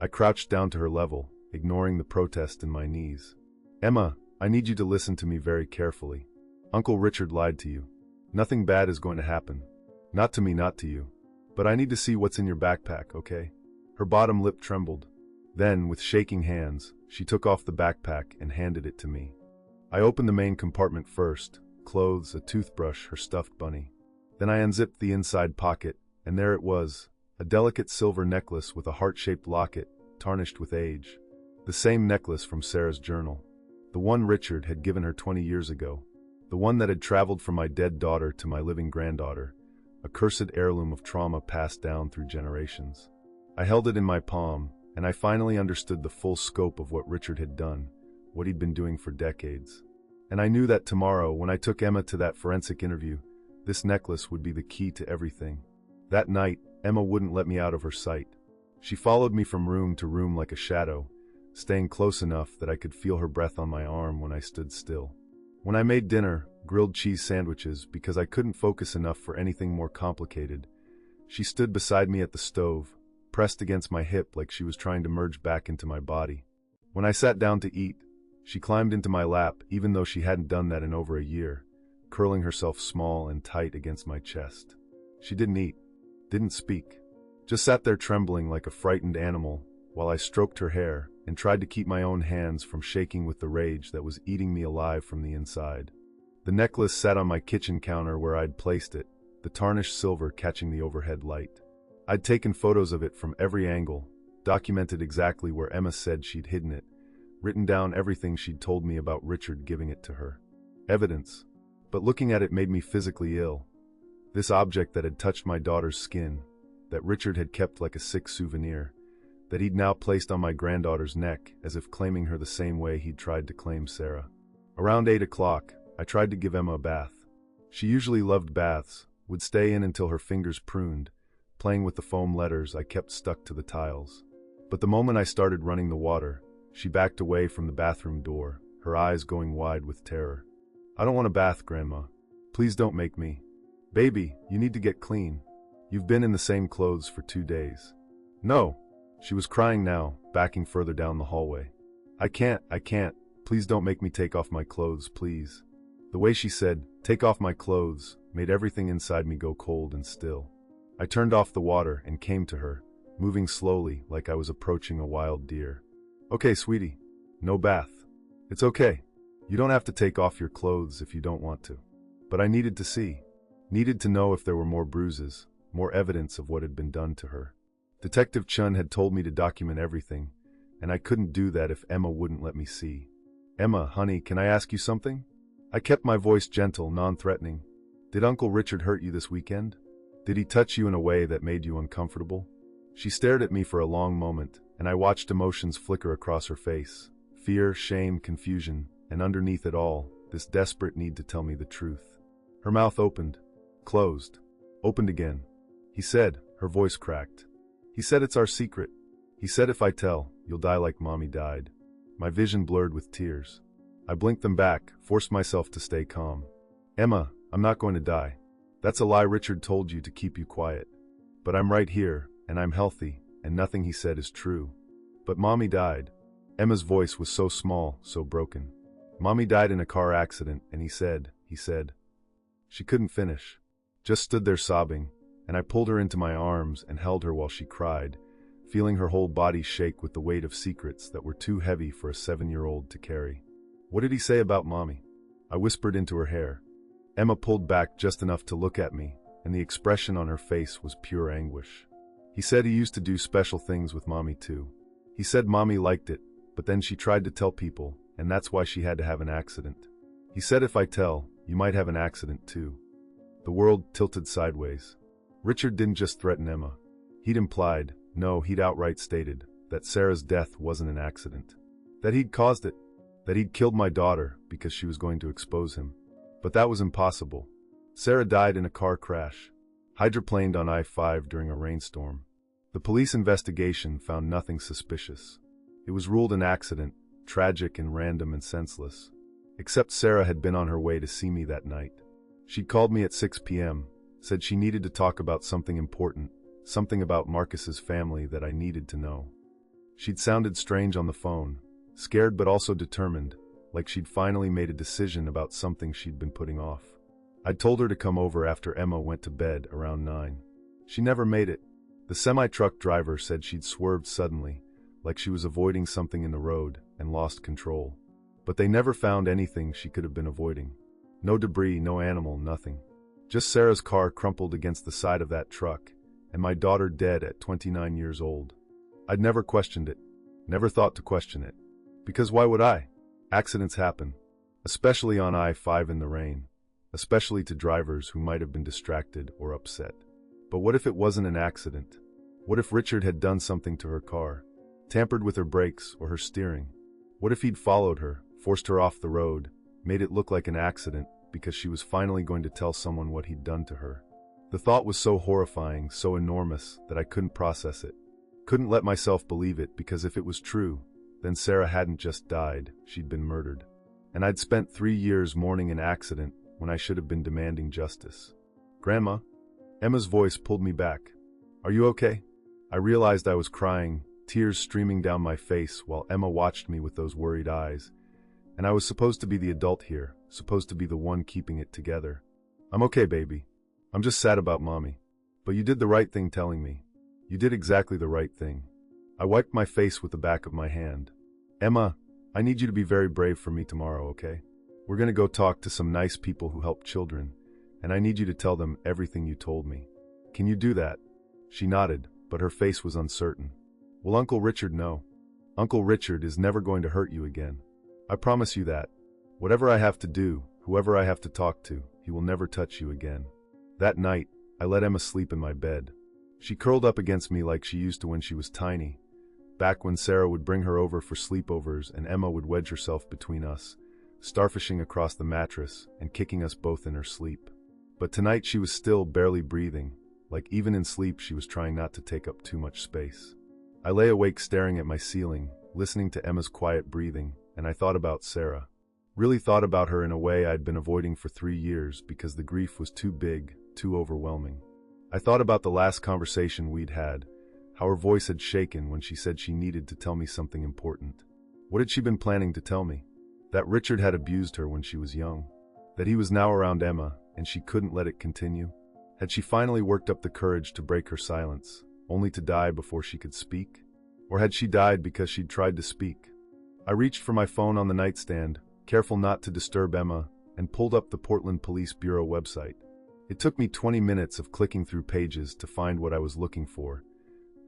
I crouched down to her level, ignoring the protest in my knees. Emma, I need you to listen to me very carefully. Uncle Richard lied to you. Nothing bad is going to happen. Not to me, not to you. But I need to see what's in your backpack, okay? Her bottom lip trembled. Then, with shaking hands, she took off the backpack and handed it to me. I opened the main compartment first, clothes, a toothbrush, her stuffed bunny. Then I unzipped the inside pocket, and there it was, a delicate silver necklace with a heart-shaped locket, tarnished with age. The same necklace from Sarah's journal. The one Richard had given her 20 years ago. The one that had traveled from my dead daughter to my living granddaughter. A cursed heirloom of trauma passed down through generations. I held it in my palm, and I finally understood the full scope of what Richard had done, what he'd been doing for decades. And I knew that tomorrow, when I took Emma to that forensic interview, this necklace would be the key to everything. That night, Emma wouldn't let me out of her sight. She followed me from room to room like a shadow, staying close enough that I could feel her breath on my arm when I stood still. When I made dinner, grilled cheese sandwiches, because I couldn't focus enough for anything more complicated, she stood beside me at the stove, pressed against my hip like she was trying to merge back into my body. When I sat down to eat, she climbed into my lap, even though she hadn't done that in over a year, curling herself small and tight against my chest. She didn't eat, didn't speak, just sat there trembling like a frightened animal while I stroked her hair and tried to keep my own hands from shaking with the rage that was eating me alive from the inside. The necklace sat on my kitchen counter where I'd placed it, the tarnished silver catching the overhead light. I'd taken photos of it from every angle, documented exactly where Emma said she'd hidden it, written down everything she'd told me about Richard giving it to her. Evidence. But looking at it made me physically ill. This object that had touched my daughter's skin, that Richard had kept like a sick souvenir, that he'd now placed on my granddaughter's neck as if claiming her the same way he'd tried to claim Sarah. Around 8 o'clock, I tried to give Emma a bath. She usually loved baths, would stay in until her fingers pruned, playing with the foam letters I kept stuck to the tiles. But the moment I started running the water, she backed away from the bathroom door, her eyes going wide with terror. "I don't want a bath, Grandma. Please don't make me. Baby, you need to get clean. You've been in the same clothes for 2 days." "No." She was crying now, backing further down the hallway. I can't. Please don't make me take off my clothes, please." The way she said, "Take off my clothes," made everything inside me go cold and still. I turned off the water and came to her, moving slowly like I was approaching a wild deer. "Okay, sweetie. No bath. It's okay. You don't have to take off your clothes if you don't want to." But I needed to see. Needed to know if there were more bruises, more evidence of what had been done to her. Detective Chun had told me to document everything, and I couldn't do that if Emma wouldn't let me see. "Emma, honey, can I ask you something?" I kept my voice gentle, non-threatening. "Did Uncle Richard hurt you this weekend? Did he touch you in a way that made you uncomfortable?" She stared at me for a long moment, and I watched emotions flicker across her face. Fear, shame, confusion, and underneath it all, this desperate need to tell me the truth. Her mouth opened, closed, opened again. "He said," her voice cracked. "He said it's our secret. He said if I tell, you'll die like Mommy died." My vision blurred with tears. I blinked them back, forced myself to stay calm. "Emma, I'm not going to die. That's a lie Richard told you to keep you quiet. But I'm right here, and I'm healthy, and nothing he said is true. But Mommy died." Emma's voice was so small, so broken. "Mommy died in a car accident, and he said. She couldn't finish. Just stood there sobbing, and I pulled her into my arms and held her while she cried, feeling her whole body shake with the weight of secrets that were too heavy for a 7-year-old to carry. "What did he say about Mommy?" I whispered into her hair. Emma pulled back just enough to look at me, and the expression on her face was pure anguish. "He said he used to do special things with Mommy too. He said Mommy liked it, but then she tried to tell people, and that's why she had to have an accident. He said if I tell, you might have an accident too." The world tilted sideways. Richard didn't just threaten Emma. He'd implied, no, he'd outright stated, that Sarah's death wasn't an accident. That he'd caused it. That he'd killed my daughter because she was going to expose him. But that was impossible. Sarah died in a car crash, hydroplaned on I-5 during a rainstorm. The police investigation found nothing suspicious. It was ruled an accident, tragic and random and senseless. Except Sarah had been on her way to see me that night. She'd called me at 6 p.m., said she needed to talk about something important, something about Marcus's family that I needed to know. She'd sounded strange on the phone, scared but also determined, like she'd finally made a decision about something she'd been putting off. I'd told her to come over after Emma went to bed around 9. She never made it. The semi-truck driver said she'd swerved suddenly, like she was avoiding something in the road, and lost control. But they never found anything she could have been avoiding. No debris, no animal, nothing. Just Sarah's car crumpled against the side of that truck, and my daughter dead at 29 years old. I'd never questioned it. Never thought to question it. Because why would I? Accidents happen. Especially on I-5 in the rain. Especially to drivers who might have been distracted or upset. But what if it wasn't an accident? What if Richard had done something to her car? Tampered with her brakes or her steering? What if he'd followed her, forced her off the road, made it look like an accident because she was finally going to tell someone what he'd done to her? The thought was so horrifying, so enormous, that I couldn't process it. Couldn't let myself believe it, because if it was true, then Sarah hadn't just died, she'd been murdered. And I'd spent 3 years mourning an accident when I should have been demanding justice. Grandma? Emma's voice pulled me back. Are you okay? I realized I was crying, tears streaming down my face while Emma watched me with those worried eyes. And I was supposed to be the adult here, supposed to be the one keeping it together. I'm okay, baby. I'm just sad about Mommy. But you did the right thing telling me. You did exactly the right thing. I wiped my face with the back of my hand. Emma, I need you to be very brave for me tomorrow, okay? We're gonna go talk to some nice people who help children, and I need you to tell them everything you told me. Can you do that? She nodded, but her face was uncertain. Will Uncle Richard know? Uncle Richard is never going to hurt you again. I promise you that. Whatever I have to do, whoever I have to talk to, he will never touch you again. That night, I let Emma sleep in my bed. She curled up against me like she used to when she was tiny, back when Sarah would bring her over for sleepovers and Emma would wedge herself between us, starfishing across the mattress and kicking us both in her sleep. But tonight she was still barely breathing, like even in sleep she was trying not to take up too much space. I lay awake staring at my ceiling, listening to Emma's quiet breathing, and I thought about Sarah. Really thought about her in a way I'd been avoiding for 3 years because the grief was too big, too overwhelming. I thought about the last conversation we'd had, how her voice had shaken when she said she needed to tell me something important. What had she been planning to tell me? That Richard had abused her when she was young. That he was now around Emma, and she couldn't let it continue. Had she finally worked up the courage to break her silence, only to die before she could speak? Or had she died because she'd tried to speak? I reached for my phone on the nightstand, careful not to disturb Emma, and pulled up the Portland Police Bureau website. It took me 20 minutes of clicking through pages to find what I was looking for: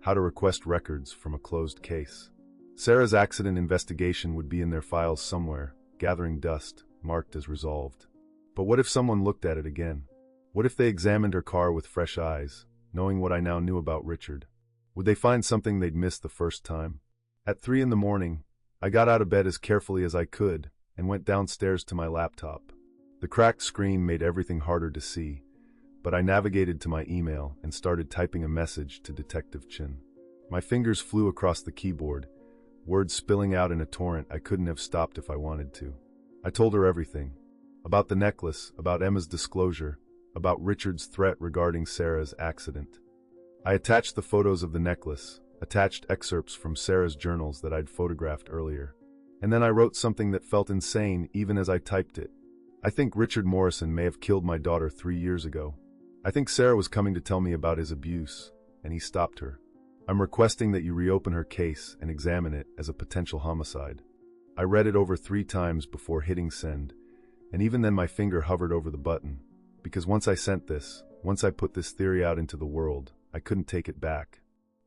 how to request records from a closed case. Sarah's accident investigation would be in their files somewhere, gathering dust, marked as resolved. But what if someone looked at it again? What if they examined her car with fresh eyes, knowing what I now knew about Richard? Would they find something they'd missed the first time? At 3 in the morning, I got out of bed as carefully as I could and went downstairs to my laptop. The cracked screen made everything harder to see, but I navigated to my email and started typing a message to Detective Chin. My fingers flew across the keyboard, words spilling out in a torrent I couldn't have stopped if I wanted to. I told her everything. About the necklace, about Emma's disclosure, about Richard's threat regarding Sarah's accident. I attached the photos of the necklace, attached excerpts from Sarah's journals that I'd photographed earlier. And then I wrote something that felt insane even as I typed it. I think Richard Morrison may have killed my daughter 3 years ago. I think Sarah was coming to tell me about his abuse, and he stopped her. I'm requesting that you reopen her case and examine it as a potential homicide. I read it over 3 times before hitting send, and even then my finger hovered over the button, because once I sent this, once I put this theory out into the world, I couldn't take it back.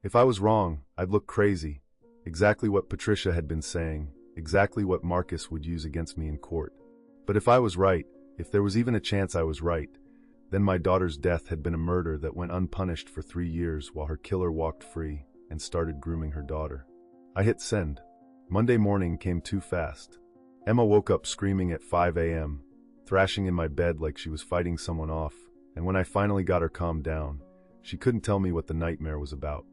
If I was wrong, I'd look crazy. Exactly what Patricia had been saying, exactly what Marcus would use against me in court. But if I was right, if there was even a chance I was right, then my daughter's death had been a murder that went unpunished for 3 years while her killer walked free and started grooming her daughter. I hit send. Monday morning came too fast. Emma woke up screaming at 5 a.m., thrashing in my bed like she was fighting someone off, and when I finally got her calmed down, she couldn't tell me what the nightmare was about.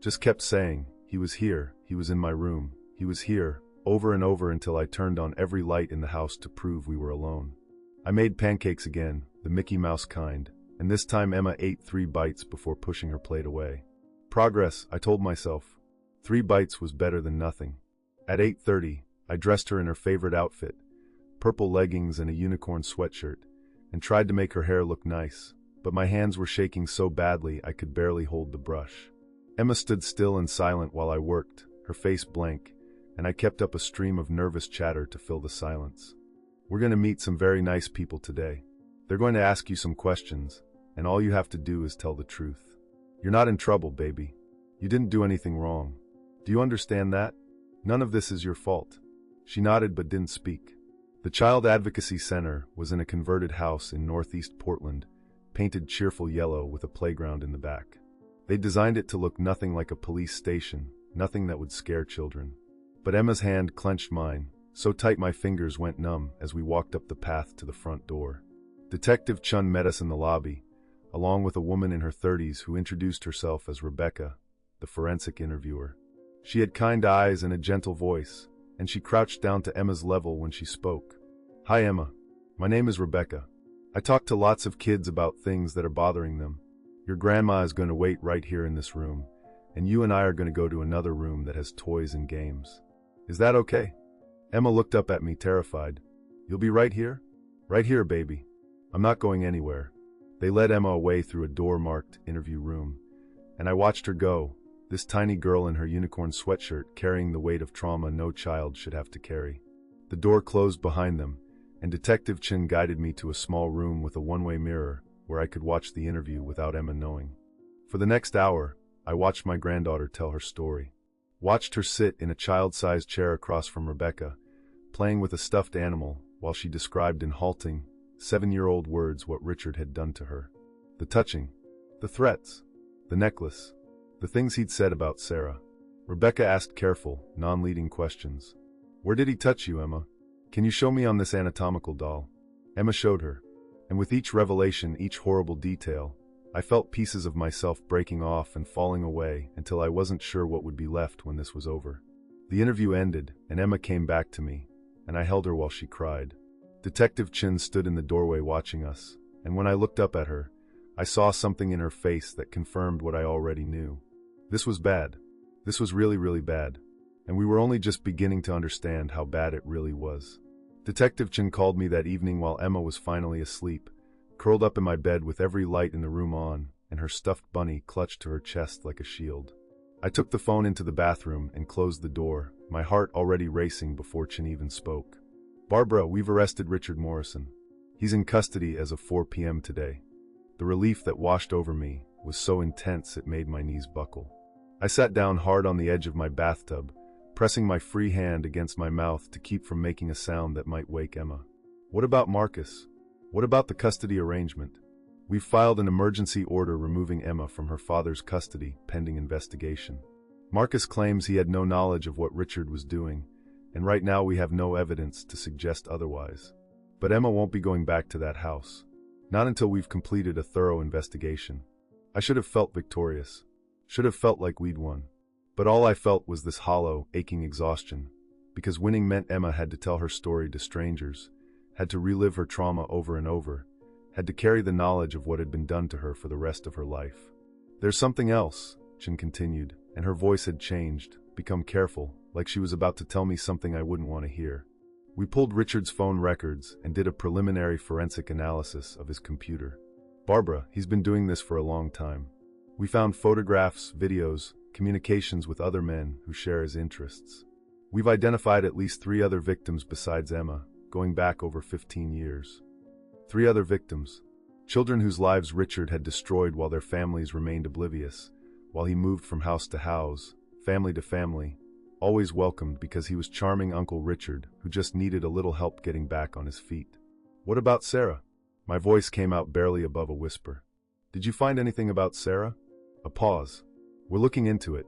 Just kept saying, he was here, he was in my room, he was here, over and over until I turned on every light in the house to prove we were alone. I made pancakes again, the Mickey Mouse kind, and this time Emma ate 3 bites before pushing her plate away. Progress, I told myself. 3 bites was better than nothing. At 8:30, I dressed her in her favorite outfit, purple leggings and a unicorn sweatshirt, and tried to make her hair look nice, but my hands were shaking so badly I could barely hold the brush. Emma stood still and silent while I worked, her face blank, and I kept up a stream of nervous chatter to fill the silence. We're going to meet some very nice people today. They're going to ask you some questions, and all you have to do is tell the truth. You're not in trouble, baby. You didn't do anything wrong. Do you understand that? None of this is your fault." She nodded but didn't speak. The Child Advocacy Center was in a converted house in northeast Portland, painted cheerful yellow with a playground in the back. They designed it to look nothing like a police station, nothing that would scare children. But Emma's hand clenched mine, so tight my fingers went numb as we walked up the path to the front door. Detective Chun met us in the lobby, along with a woman in her 30s who introduced herself as Rebecca, the forensic interviewer. She had kind eyes and a gentle voice, and she crouched down to Emma's level when she spoke. "Hi, Emma. My name is Rebecca. I talk to lots of kids about things that are bothering them. Your grandma is going to wait right here in this room, and you and I are going to go to another room that has toys and games. Is that okay?" Emma looked up at me, terrified. "You'll be right here?" "Right here, baby. I'm not going anywhere." They led Emma away through a door marked interview room, and I watched her go, this tiny girl in her unicorn sweatshirt carrying the weight of trauma no child should have to carry. The door closed behind them, and Detective Chin guided me to a small room with a one-way mirror where I could watch the interview without Emma knowing. For the next hour, I watched my granddaughter tell her story. Watched her sit in a child-sized chair across from Rebecca, playing with a stuffed animal while she described in halting, 7-year-old words what Richard had done to her. The touching, the threats, the necklace, the things he'd said about Sarah. Rebecca asked careful, non-leading questions. "Where did he touch you, Emma? Can you show me on this anatomical doll?" Emma showed her, and with each revelation, each horrible detail, I felt pieces of myself breaking off and falling away until I wasn't sure what would be left when this was over. The interview ended, and Emma came back to me, and I held her while she cried. Detective Chin stood in the doorway watching us, and when I looked up at her, I saw something in her face that confirmed what I already knew. This was bad. This was really, really bad. And we were only just beginning to understand how bad it really was. Detective Chin called me that evening while Emma was finally asleep, curled up in my bed with every light in the room on, and her stuffed bunny clutched to her chest like a shield. I took the phone into the bathroom and closed the door, my heart already racing before Chin even spoke. "Barbara, we've arrested Richard Morrison. He's in custody as of 4 p.m. today." The relief that washed over me was so intense it made my knees buckle. I sat down hard on the edge of my bathtub, pressing my free hand against my mouth to keep from making a sound that might wake Emma. "What about Marcus? What about the custody arrangement?" "We've filed an emergency order removing Emma from her father's custody, pending investigation. Marcus claims he had no knowledge of what Richard was doing, and right now we have no evidence to suggest otherwise. But Emma won't be going back to that house. Not until we've completed a thorough investigation." I should have felt victorious. Should have felt like we'd won. But all I felt was this hollow, aching exhaustion, because winning meant Emma had to tell her story to strangers, had to relive her trauma over and over, had to carry the knowledge of what had been done to her for the rest of her life. "There's something else," Chin continued, and her voice had changed, become careful, like she was about to tell me something I wouldn't want to hear. "We pulled Richard's phone records and did a preliminary forensic analysis of his computer. Barbara, he's been doing this for a long time. We found photographs, videos, communications with other men who share his interests. We've identified at least 3 other victims besides Emma, going back over 15 years. 3 other victims. Children whose lives Richard had destroyed while their families remained oblivious, while he moved from house to house, family to family, always welcomed because he was charming Uncle Richard who just needed a little help getting back on his feet. What about Sarah?" My voice came out barely above a whisper. "Did you find anything about Sarah?" A pause. "We're looking into it.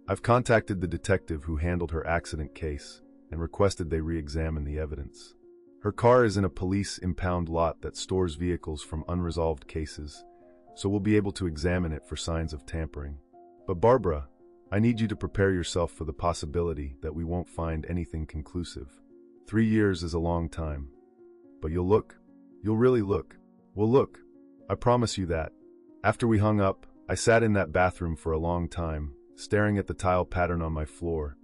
I've contacted the detective who handled her accident case and requested they re-examine the evidence. Her car is in a police impound lot that stores vehicles from unresolved cases, so we'll be able to examine it for signs of tampering. But Barbara, I need you to prepare yourself for the possibility that we won't find anything conclusive. 3 years is a long time. But you'll look. You'll really look. We'll look. I promise you that." After we hung up, I sat in that bathroom for a long time, staring at the tile pattern on my floor,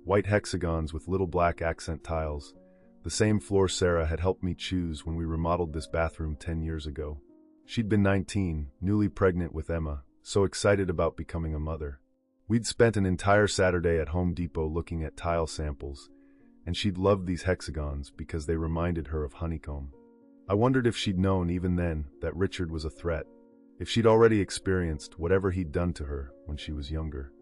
white hexagons with little black accent tiles, the same floor Sarah had helped me choose when we remodeled this bathroom 10 years ago. She'd been 19, newly pregnant with Emma, so excited about becoming a mother. We'd spent an entire Saturday at Home Depot looking at tile samples, and she'd loved these hexagons because they reminded her of honeycomb. I wondered if she'd known even then that Richard was a threat, if she'd already experienced whatever he'd done to her when she was younger.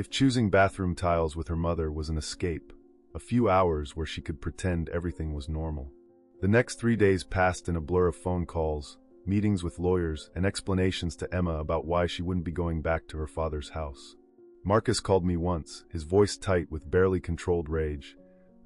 If choosing bathroom tiles with her mother was an escape, a few hours where she could pretend everything was normal. The next 3 days passed in a blur of phone calls, meetings with lawyers, and explanations to Emma about why she wouldn't be going back to her father's house. Marcus called me once, his voice tight with barely controlled rage,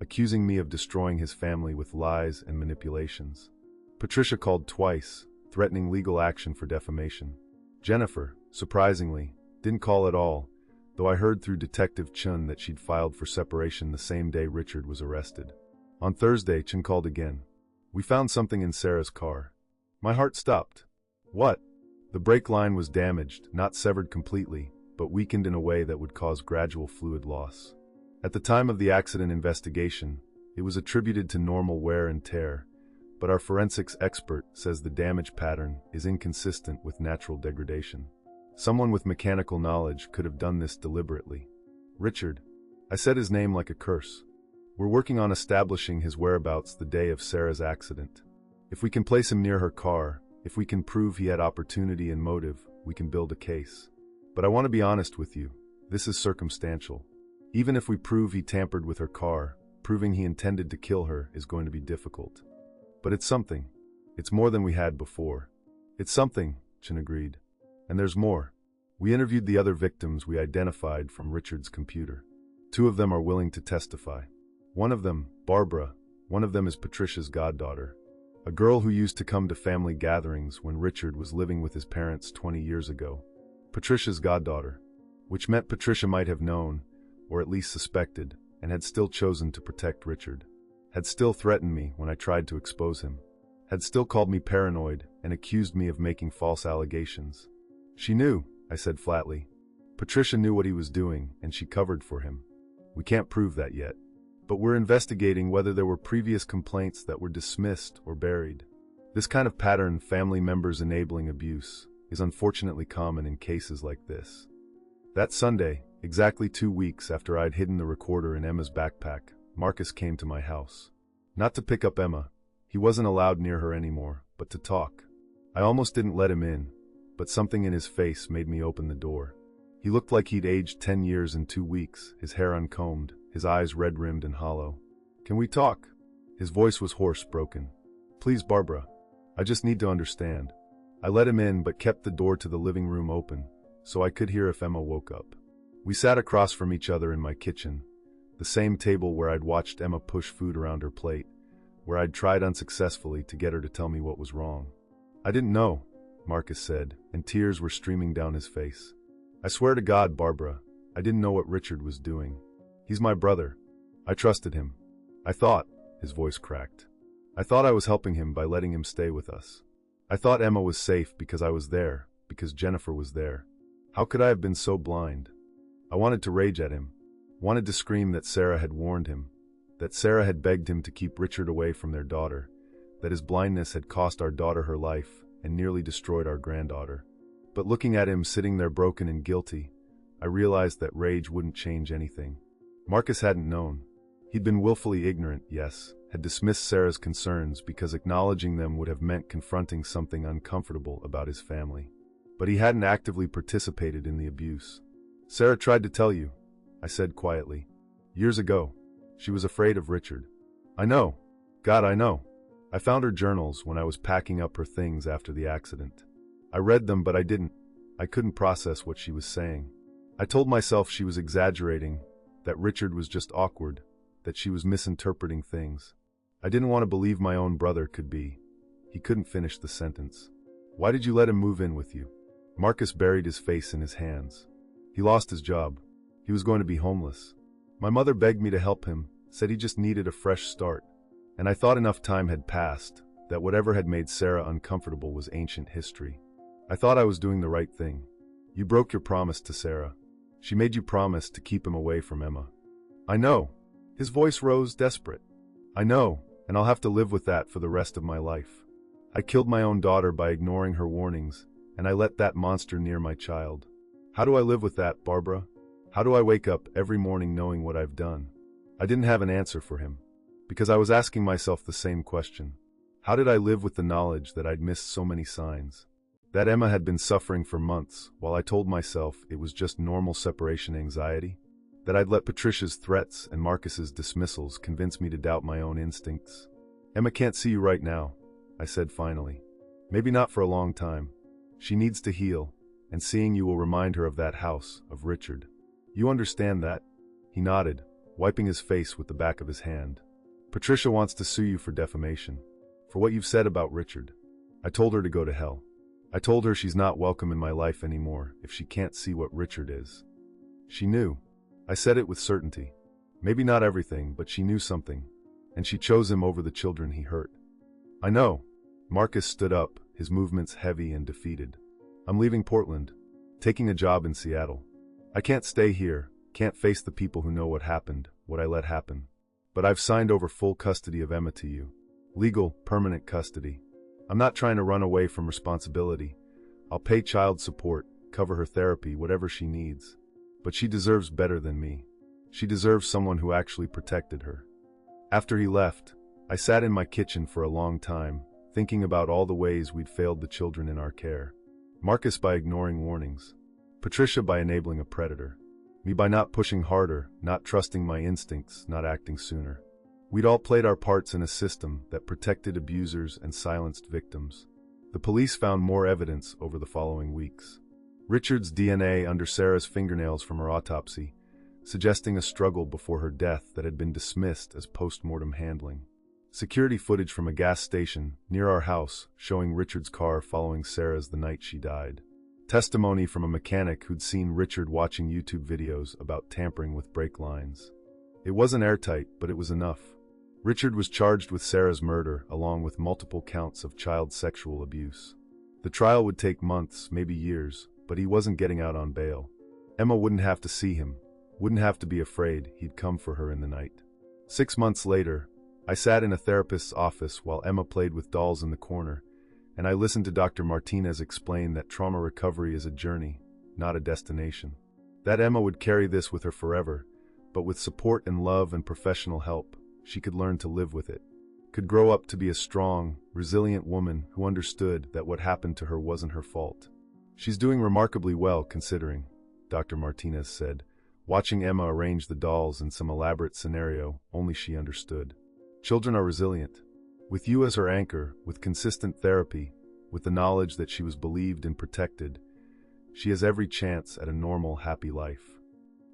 accusing me of destroying his family with lies and manipulations. Patricia called twice, threatening legal action for defamation. Jennifer, surprisingly, didn't call at all, though I heard through Detective Chun that she'd filed for separation the same day Richard was arrested. On Thursday, Chun called again. "We found something in Sarah's car." My heart stopped. "What?" The brake line was damaged, not severed completely, but weakened in a way that would cause gradual fluid loss. At the time of the accident investigation, it was attributed to normal wear and tear, but our forensics expert says the damage pattern is inconsistent with natural degradation. Someone with mechanical knowledge could have done this deliberately. "Richard." I said his name like a curse. "We're working on establishing his whereabouts the day of Sarah's accident. If we can place him near her car, if we can prove he had opportunity and motive, we can build a case. But I want to be honest with you, this is circumstantial. Even if we prove he tampered with her car, proving he intended to kill her is going to be difficult. But it's something. It's more than we had before." "It's something," Chin agreed. "And there's more. We interviewed the other victims we identified from Richard's computer. 2 of them are willing to testify. One of them, Barbara, one of them is Patricia's goddaughter. A girl who used to come to family gatherings when Richard was living with his parents 20 years ago. Patricia's goddaughter, which meant Patricia might have known, or at least suspected, and had still chosen to protect Richard. Had still threatened me when I tried to expose him. Had still called me paranoid and accused me of making false allegations. She knew," I said flatly. "Patricia knew what he was doing, and she covered for him. We can't prove that yet. But we're investigating whether there were previous complaints that were dismissed or buried. This kind of pattern, family members enabling abuse, is unfortunately common in cases like this." That Sunday, exactly 2 weeks after I'd hidden the recorder in Emma's backpack, Marcus came to my house. Not to pick up Emma. He wasn't allowed near her anymore, but to talk. I almost didn't let him in, but something in his face made me open the door. He looked like he'd aged 10 years in 2 weeks, his hair uncombed, his eyes red-rimmed and hollow. "Can we talk?" His voice was hoarse, broken. "Please, Barbara. I just need to understand." I let him in but kept the door to the living room open, so I could hear if Emma woke up. We sat across from each other in my kitchen, the same table where I'd watched Emma push food around her plate, where I'd tried unsuccessfully to get her to tell me what was wrong. "I didn't know," Marcus said, and tears were streaming down his face. "I swear to God, Barbara, I didn't know what Richard was doing. He's my brother. I trusted him. I thought," his voice cracked, "I thought I was helping him by letting him stay with us. I thought Emma was safe because I was there, because Jennifer was there. How could I have been so blind?" I wanted to rage at him, wanted to scream that Sarah had warned him, that Sarah had begged him to keep Richard away from their daughter, that his blindness had cost our daughter her life and nearly destroyed our granddaughter. But looking at him sitting there broken and guilty, I realized that rage wouldn't change anything. Marcus hadn't known. He'd been willfully ignorant, yes, had dismissed Sarah's concerns because acknowledging them would have meant confronting something uncomfortable about his family. But he hadn't actively participated in the abuse. "Sarah tried to tell you," I said quietly. "Years ago. She was afraid of Richard." "I know. God, I know. I found her journals when I was packing up her things after the accident. I read them, but I couldn't process what she was saying. I told myself she was exaggerating, that Richard was just awkward, that she was misinterpreting things. I didn't want to believe my own brother could be." He couldn't finish the sentence. "Why did you let him move in with you?" Marcus buried his face in his hands. "He lost his job. He was going to be homeless. My mother begged me to help him, said he just needed a fresh start. And I thought enough time had passed, that whatever had made Sarah uncomfortable was ancient history. I thought I was doing the right thing. You broke your promise to Sarah. She made you promise to keep him away from Emma." "I know." His voice rose, desperate. "I know, and I'll have to live with that for the rest of my life. I killed my own daughter by ignoring her warnings, and I let that monster near my child. How do I live with that, Barbara? How do I wake up every morning knowing what I've done?" I didn't have an answer for him, because I was asking myself the same question. How did I live with the knowledge that I'd missed so many signs? That Emma had been suffering for months, while I told myself it was just normal separation anxiety. That I'd let Patricia's threats and Marcus's dismissals convince me to doubt my own instincts. Emma can't see you right now, I said finally. Maybe not for a long time. She needs to heal, and seeing you will remind her of that house, of Richard. You understand that? He nodded, wiping his face with the back of his hand. Patricia wants to sue you for defamation, for what you've said about Richard. I told her to go to hell. I told her she's not welcome in my life anymore if she can't see what Richard is. She knew. I said it with certainty. Maybe not everything, but she knew something, and she chose him over the children he hurt. I know. Marcus stood up, his movements heavy and defeated. I'm leaving Portland, taking a job in Seattle. I can't stay here, can't face the people who know what happened, what I let happen. But I've signed over full custody of Emma to you. Legal, permanent custody. I'm not trying to run away from responsibility. I'll pay child support, cover her therapy, whatever she needs. But she deserves better than me. She deserves someone who actually protected her. After he left, I sat in my kitchen for a long time, thinking about all the ways we'd failed the children in our care. Marcus by ignoring warnings. Patricia by enabling a predator. Me by not pushing harder, not trusting my instincts, not acting sooner. We'd all played our parts in a system that protected abusers and silenced victims. The police found more evidence over the following weeks. Richard's DNA under Sarah's fingernails from her autopsy, suggesting a struggle before her death that had been dismissed as post-mortem handling. Security footage from a gas station near our house showing Richard's car following Sarah's the night she died. Testimony from a mechanic who'd seen Richard watching YouTube videos about tampering with brake lines. It wasn't airtight, but it was enough. Richard was charged with Sarah's murder along with multiple counts of child sexual abuse. The trial would take months, maybe years, but he wasn't getting out on bail. Emma wouldn't have to see him, wouldn't have to be afraid he'd come for her in the night. 6 months later, I sat in a therapist's office while Emma played with dolls in the corner, and I listened to Dr. Martinez explain that trauma recovery is a journey, not a destination. That Emma would carry this with her forever, but with support and love and professional help, she could learn to live with it. Could grow up to be a strong, resilient woman who understood that what happened to her wasn't her fault. She's doing remarkably well, considering, Dr. Martinez said, watching Emma arrange the dolls in some elaborate scenario only she understood. Children are resilient. With you as her anchor, with consistent therapy, with the knowledge that she was believed and protected, she has every chance at a normal, happy life.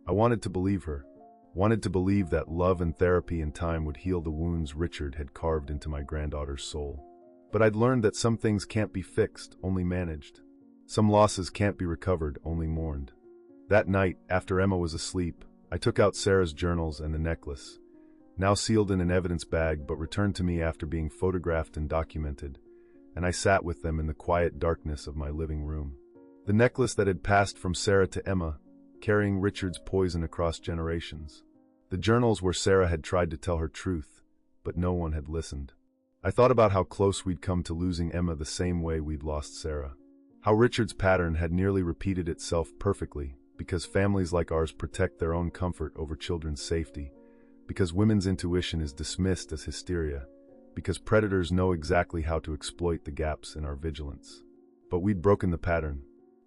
I wanted to believe her. Wanted to believe that love and therapy in time would heal the wounds Richard had carved into my granddaughter's soul. But I'd learned that some things can't be fixed, only managed. Some losses can't be recovered, only mourned. That night, after Emma was asleep, I took out Sarah's journals and the necklace, now sealed in an evidence bag but returned to me after being photographed and documented, and I sat with them in the quiet darkness of my living room. The necklace that had passed from Sarah to Emma, carrying Richard's poison across generations. The journals where Sarah had tried to tell her truth, but no one had listened. I thought about how close we'd come to losing Emma the same way we'd lost Sarah. How Richard's pattern had nearly repeated itself perfectly, because families like ours protect their own comfort over children's safety, because women's intuition is dismissed as hysteria, because predators know exactly how to exploit the gaps in our vigilance. But we'd broken the pattern.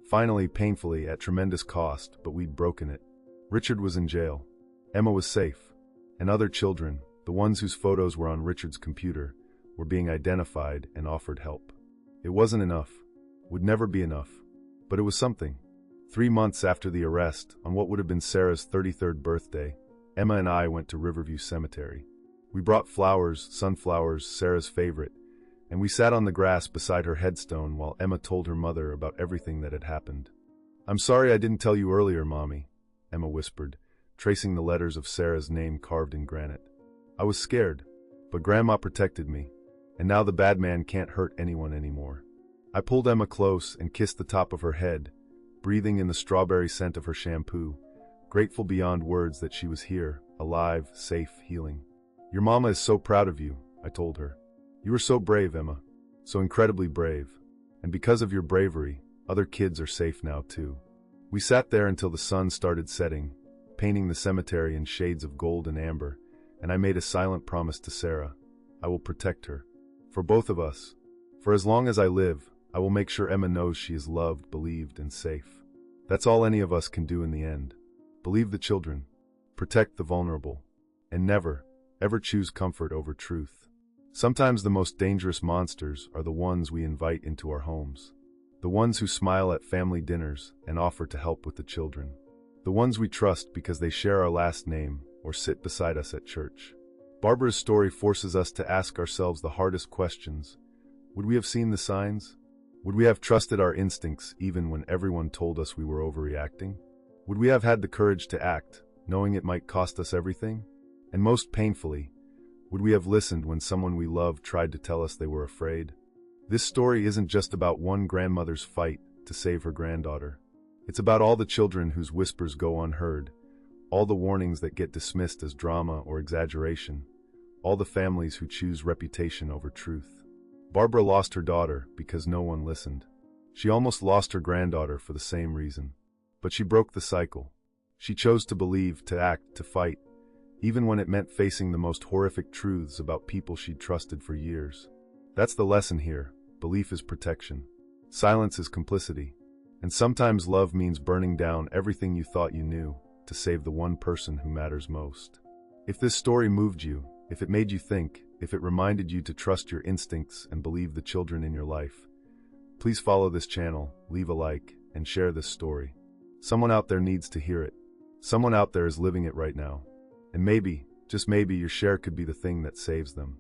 Finally, painfully, at tremendous cost, but we'd broken it. Richard was in jail. Emma was safe. And other children, the ones whose photos were on Richard's computer, were being identified and offered help. It wasn't enough. Would never be enough. But it was something. 3 months after the arrest, on what would have been Sarah's 33rd birthday, Emma and I went to Riverview Cemetery. We brought flowers, sunflowers, Sarah's favorite, and we sat on the grass beside her headstone while Emma told her mother about everything that had happened. "I'm sorry I didn't tell you earlier, Mommy," Emma whispered, tracing the letters of Sarah's name carved in granite. "I was scared, but Grandma protected me, and now the bad man can't hurt anyone anymore." I pulled Emma close and kissed the top of her head, breathing in the strawberry scent of her shampoo, grateful beyond words that she was here, alive, safe, healing. "Your mama is so proud of you," I told her. "You were so brave, Emma, so incredibly brave. And because of your bravery, other kids are safe now too." We sat there until the sun started setting, painting the cemetery in shades of gold and amber, and I made a silent promise to Sarah. I will protect her. For both of us. For as long as I live, I will make sure Emma knows she is loved, believed, and safe. That's all any of us can do in the end. Believe the children, protect the vulnerable, and never, ever choose comfort over truth. Sometimes the most dangerous monsters are the ones we invite into our homes. The ones who smile at family dinners and offer to help with the children. The ones we trust because they share our last name or sit beside us at church. Barbara's story forces us to ask ourselves the hardest questions. Would we have seen the signs? Would we have trusted our instincts even when everyone told us we were overreacting? Would we have had the courage to act, knowing it might cost us everything? And most painfully, would we have listened when someone we loved tried to tell us they were afraid? This story isn't just about one grandmother's fight to save her granddaughter. It's about all the children whose whispers go unheard, all the warnings that get dismissed as drama or exaggeration, all the families who choose reputation over truth. Barbara lost her daughter because no one listened. She almost lost her granddaughter for the same reason. But she broke the cycle. She chose to believe, to act, to fight, even when it meant facing the most horrific truths about people she'd trusted for years. That's the lesson here. Belief is protection. Silence is complicity. And sometimes love means burning down everything you thought you knew to save the one person who matters most. If this story moved you, if it made you think, if it reminded you to trust your instincts and believe the children in your life, please follow this channel, leave a like, and share this story. Someone out there needs to hear it. Someone out there is living it right now. And maybe, just maybe, your share could be the thing that saves them.